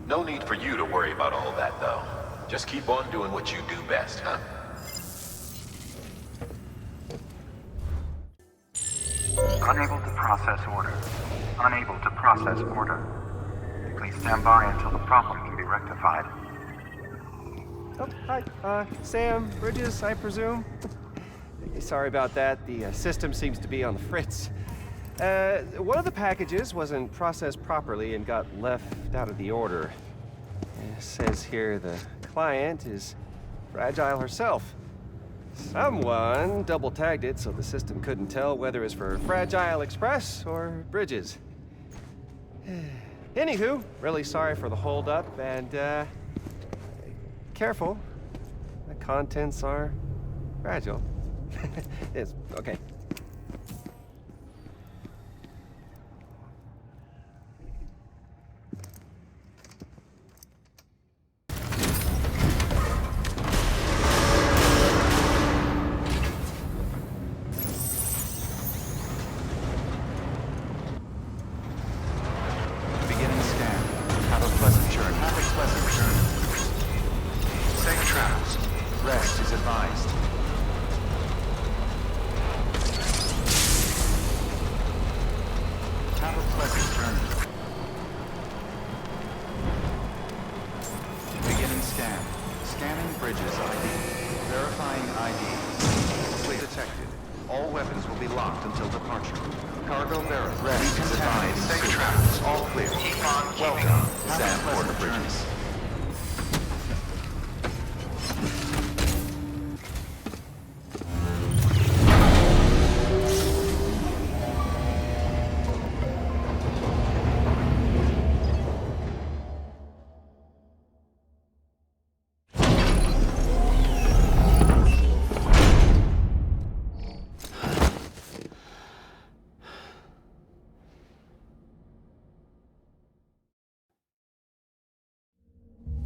S6: No need for you to worry about all that, though. Just keep on doing what you do best, huh?
S8: Unable to process order. Unable to process order. Please stand by until the problem can be rectified.
S17: Oh, hi. Sam, Bridges, I presume? Sorry about that. The system seems to be on the fritz. One of the packages wasn't processed properly and got left out of the order. It says here the client is Fragile herself. Someone double-tagged it so the system couldn't tell whether it's for Fragile Express or Bridges. Anywho, really sorry for the holdup, and careful. The contents are fragile. It's okay.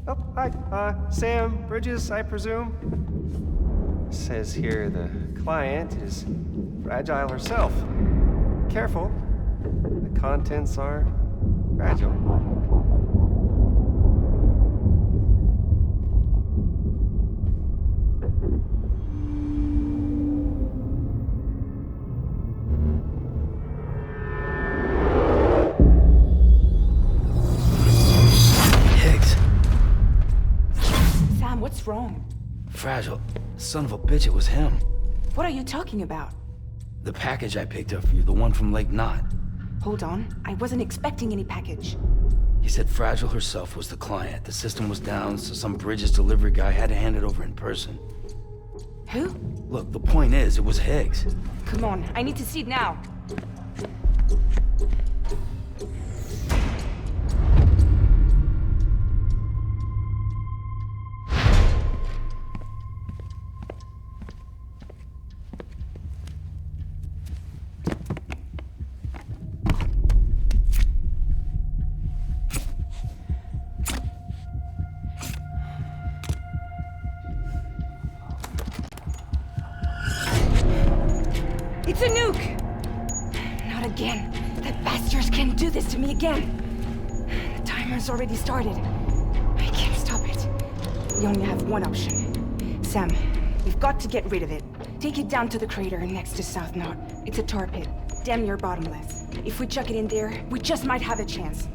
S17: Oh, hi. Sam, Bridges, I presume? Says here the client is fragile herself. Careful. The contents are fragile.
S2: What's wrong?
S1: Fragile. Son of a bitch, it was him.
S2: What are you talking about?
S1: The package I picked up for you, the one from Lake Knot.
S2: Hold on. I wasn't expecting any package.
S1: He said Fragile herself was the client. The system was down, so some Bridges delivery guy had to hand it over in person.
S2: Who?
S1: Look, the point is, it was Higgs.
S2: Come on, I need to see it now. It's a nuke! Not again. That bastards can't do this to me again. The timer's already started. I can't stop it. We only have one option. Sam, we've got to get rid of it. Take it down to the crater next to South Knot. It's a tar pit. Damn near bottomless. If we chuck it in there, we just might have a chance.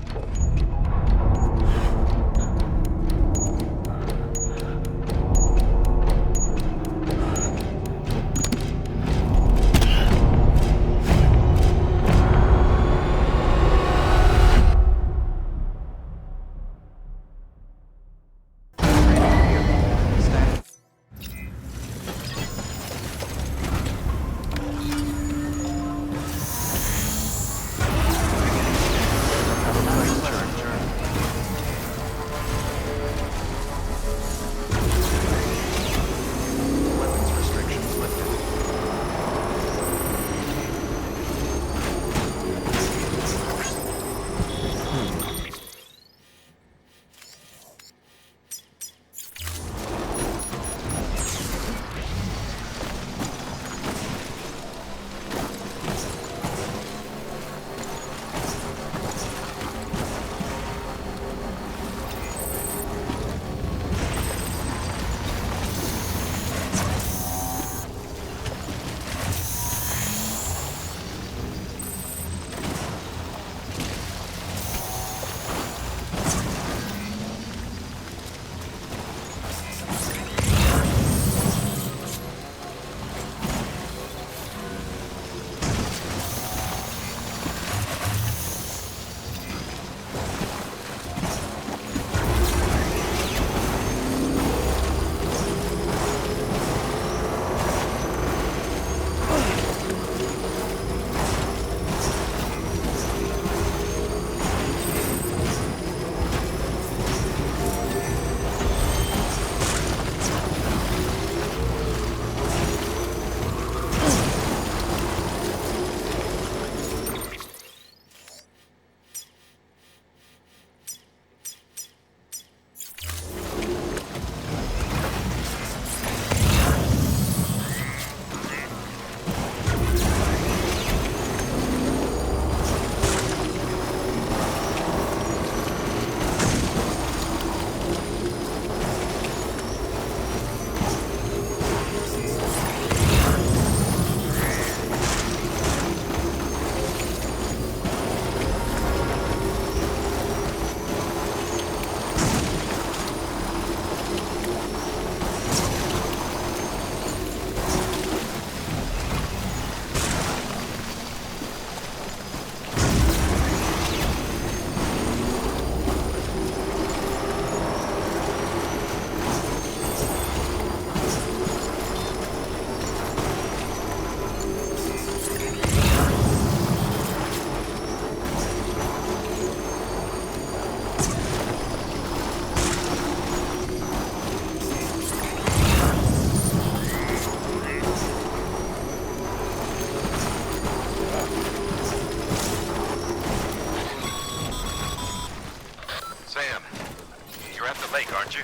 S6: Aren't you?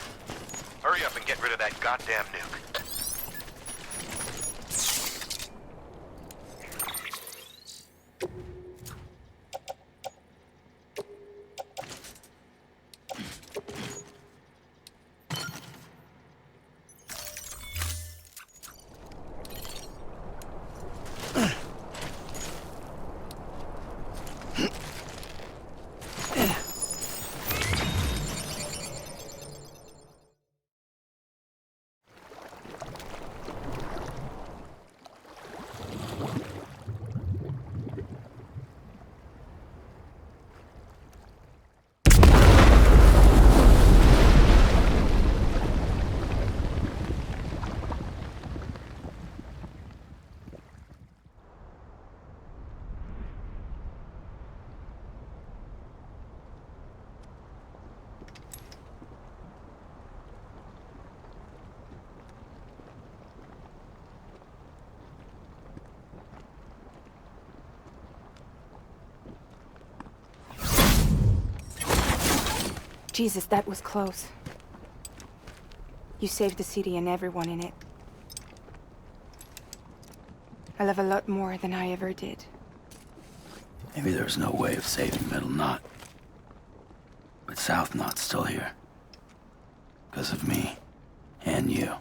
S6: Hurry up and get rid of that goddamn nuke.
S2: Jesus, that was close. You saved the city and everyone in it. I love a lot more than I ever did.
S1: Maybe there's no way of saving Middle Knot. But South Knot's still here. Because of me. And you.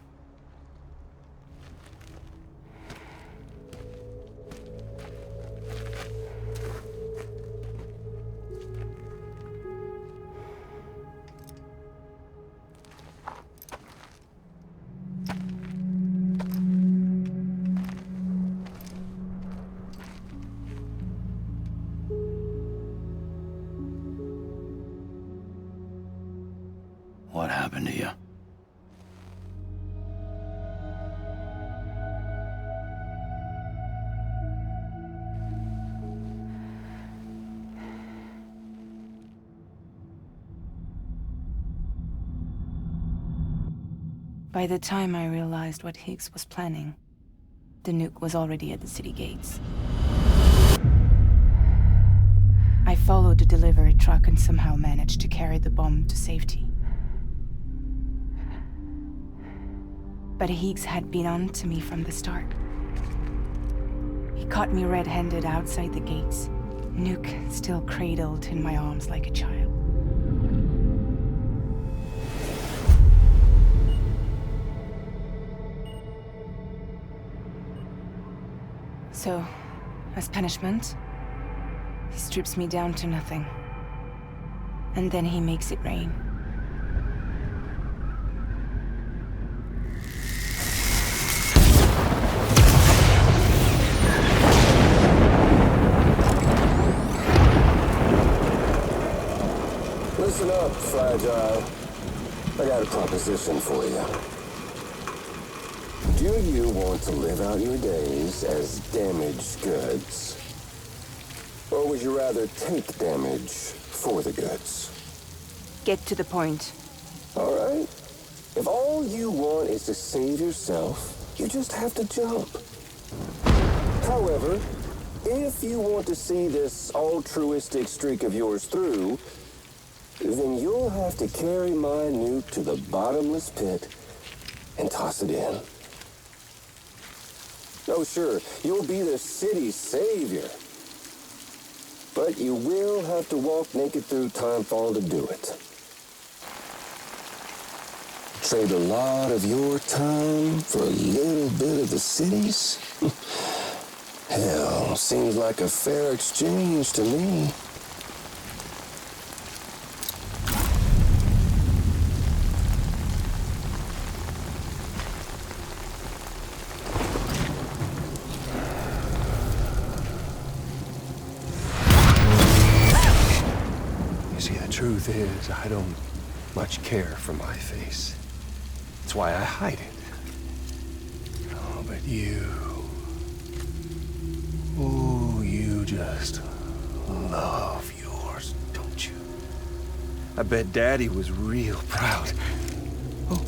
S1: What happened to you?
S2: By the time I realized what Higgs was planning, the nuke was already at the city gates. I followed the delivery truck and somehow managed to carry the bomb to safety. But Higgs had been on to me from the start. He caught me red-handed outside the gates, nuke still cradled in my arms like a child. So, as punishment, he strips me down to nothing. And then he makes it rain.
S18: Listen up, Fragile. I got a proposition for you. Do you want to live out your days as damaged goods? Or would you rather take damage for the goods?
S2: Get to the point.
S18: All right. If all you want is to save yourself, you just have to jump. However, if you want to see this altruistic streak of yours through, then you'll have to carry my nuke to the bottomless pit and toss it in. Oh, sure, you'll be the city's savior. But you will have to walk naked through Timefall to do it. Trade a lot of your time for a little bit of the city's? Hell, seems like a fair exchange to me.
S19: Truth is, I don't much care for my face. That's why I hide it. Oh, but you... Ooh, you just love yours, don't you? I bet Daddy was real proud. Oh.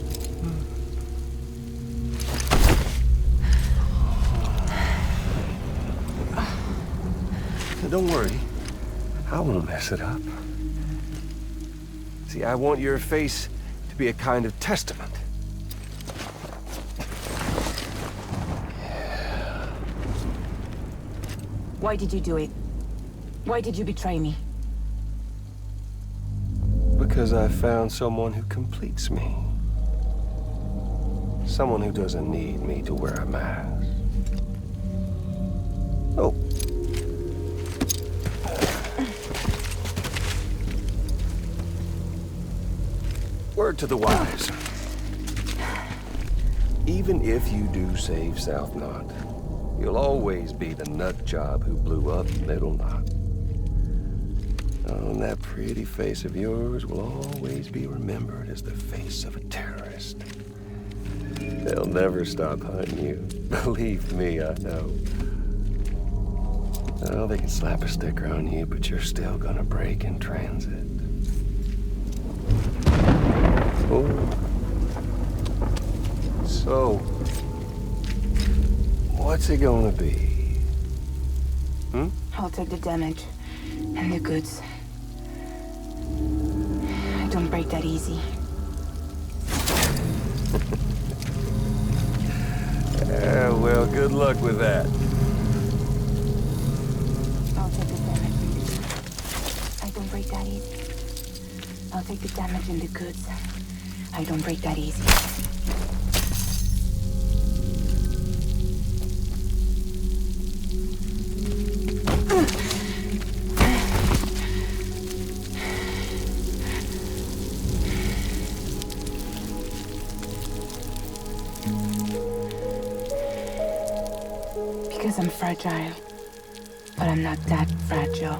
S19: Now, don't worry. I won't mess it up. See, I want your face to be a kind of testament.
S2: Yeah. Why did you do it? Why did you betray me?
S19: Because I found someone who completes me. Someone who doesn't need me to wear a mask. Oh. Word to the wise. Even if you do save South Knot, you'll always be the nut job who blew up Middle Knot. Oh, and that pretty face of yours will always be remembered as the face of a terrorist. They'll never stop hunting you. Believe me, I know. Oh, they can slap a sticker on you, but you're still gonna break in transit. Oh. So, what's it gonna be?
S2: I'll take the damage and the goods. I don't don't break that easy.
S19: Well, good luck with that.
S2: I'll take the damage in the goods. I don't break that easy. I'll take the damage in the goods. I don't break that easy. Because I'm fragile. But I'm not that fragile.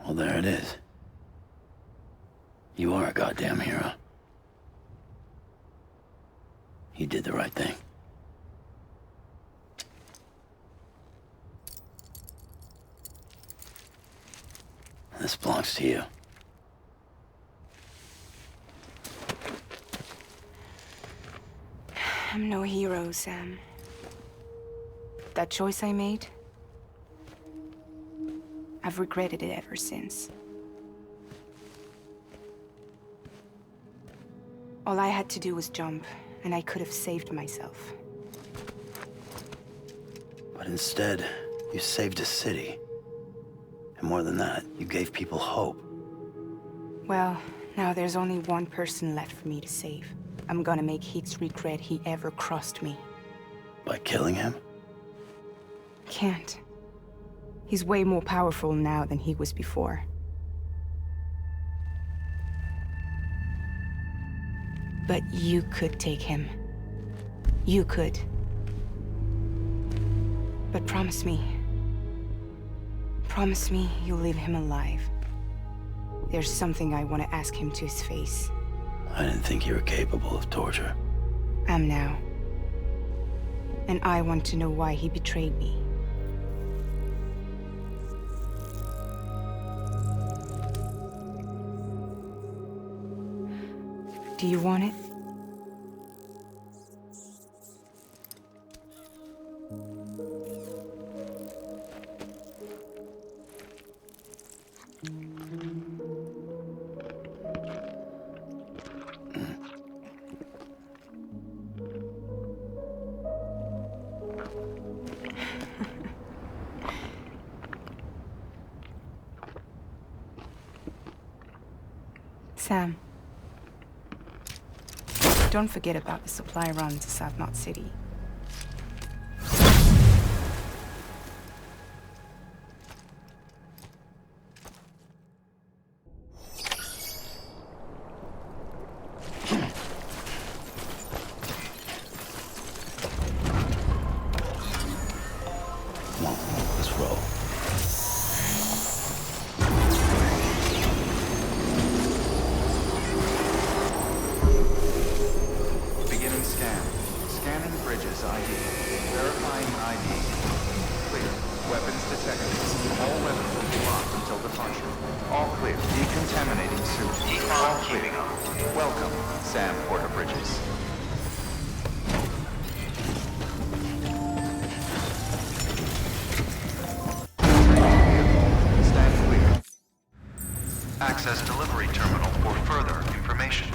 S1: Well, there it is. You are a goddamn hero. You did the right thing. This belongs to you.
S2: I'm no hero, Sam. That choice I made, I've regretted it ever since. All I had to do was jump, and I could have saved myself.
S1: But instead, you saved a city. And more than that, you gave people hope.
S2: Well, now there's only one person left for me to save. I'm gonna make Hicks regret he ever crossed me.
S1: By killing him?
S2: Can't. He's way more powerful now than he was before. But you could take him. You could. But promise me. Promise me you'll leave him alive. There's something I want to ask him to his face.
S1: I didn't think you were capable of torture.
S2: Am now. And I want to know why he betrayed me. Do you want it? Sam. Don't forget about the supply run to South Knot City.
S1: Come on, let's roll.
S8: Beginning scan. Scanning bridges ID. Verifying ID. Clear. Weapons detected. All weapons will be locked until departure. All clear. Decontaminating suit. All clear. Welcome, Sam Porter Bridges. Stand clear. Access delivery terminal for further information.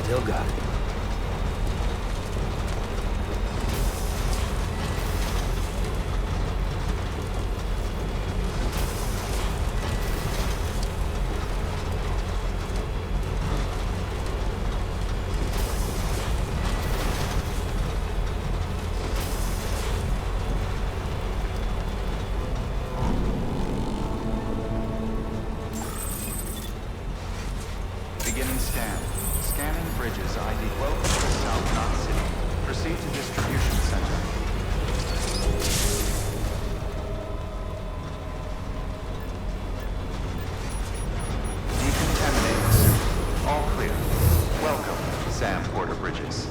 S1: Still got it.
S8: Beginning scan. Scanning bridges ID. Welcome to South Knot City. Proceed to distribution center. Decontaminating suit. All clear. Welcome, Sam Porter Bridges.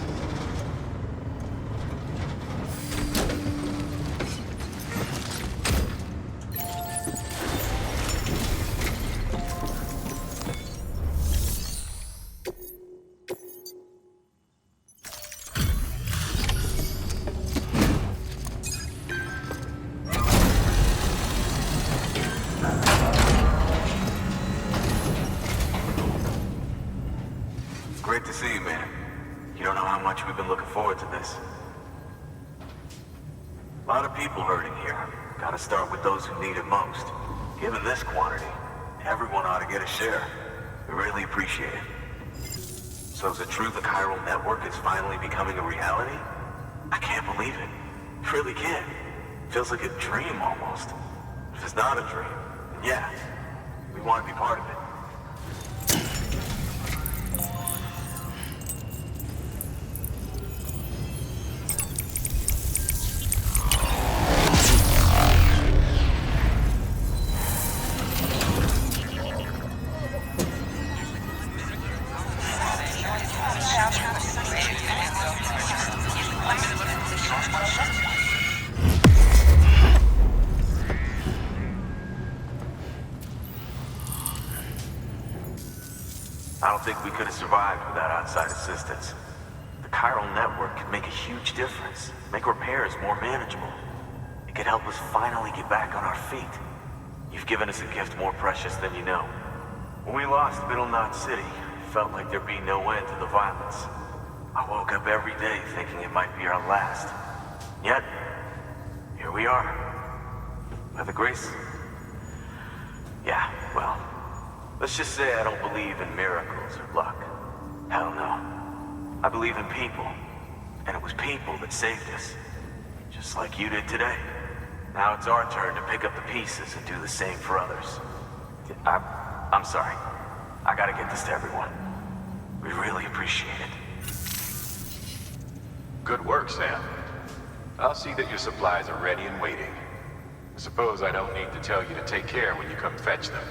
S5: Great to see you, man. You don't know how much we've been looking forward to this. A lot of people hurting here. Gotta start with those who need it most. Given this quantity, everyone ought to get a share. We really appreciate it. So is it true the chiral network is finally becoming a reality? I can't believe it. Really can't. Feels like a dream almost. If it's not a dream, then yeah, we want to be part of it. I don't think we could have survived without outside assistance. The chiral network could make a huge difference, make repairs more manageable. It could help us finally get back on our feet. You've given us a gift more precious than you know. When we lost Middle Knot City, it felt like there'd be no end to the violence. I woke up every day thinking it might be our last. Yet, here we are. By the grace... Yeah, well... Let's just say I don't believe in miracles or luck. Hell no. I believe in people. And it was people that saved us. Just like you did today. Now it's our turn to pick up the pieces and do the same for others. I'm sorry. I gotta get this to everyone. We really appreciate it.
S6: Good work, Sam. I'll see that your supplies are ready and waiting. I suppose I don't need to tell you to take care when you come fetch them.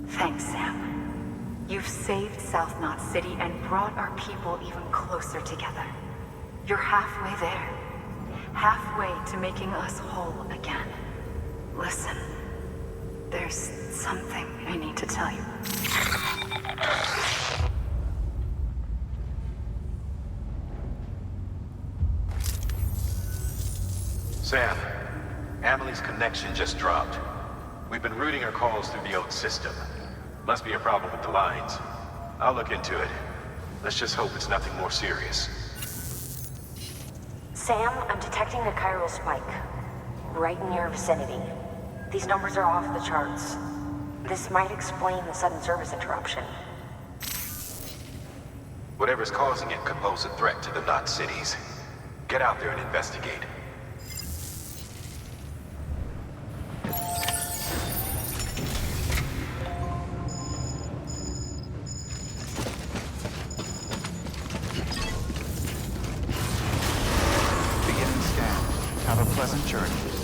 S3: Thanks, Sam. You've saved South Knot City and brought our people even closer together. You're halfway there. Halfway to making us whole again. Listen, there's something I need to tell you.
S6: Sam, Amelie's connection just dropped. We've been routing her calls through the old system. Must be a problem with the lines. I'll look into it. Let's just hope it's nothing more serious.
S11: Sam, I'm detecting a chiral spike. Right in your vicinity. These numbers are off the charts. This might explain the sudden service interruption.
S6: Whatever's causing it could pose a threat to the Knot cities. Get out there and investigate.
S8: Beginning scan. Have a pleasant journey.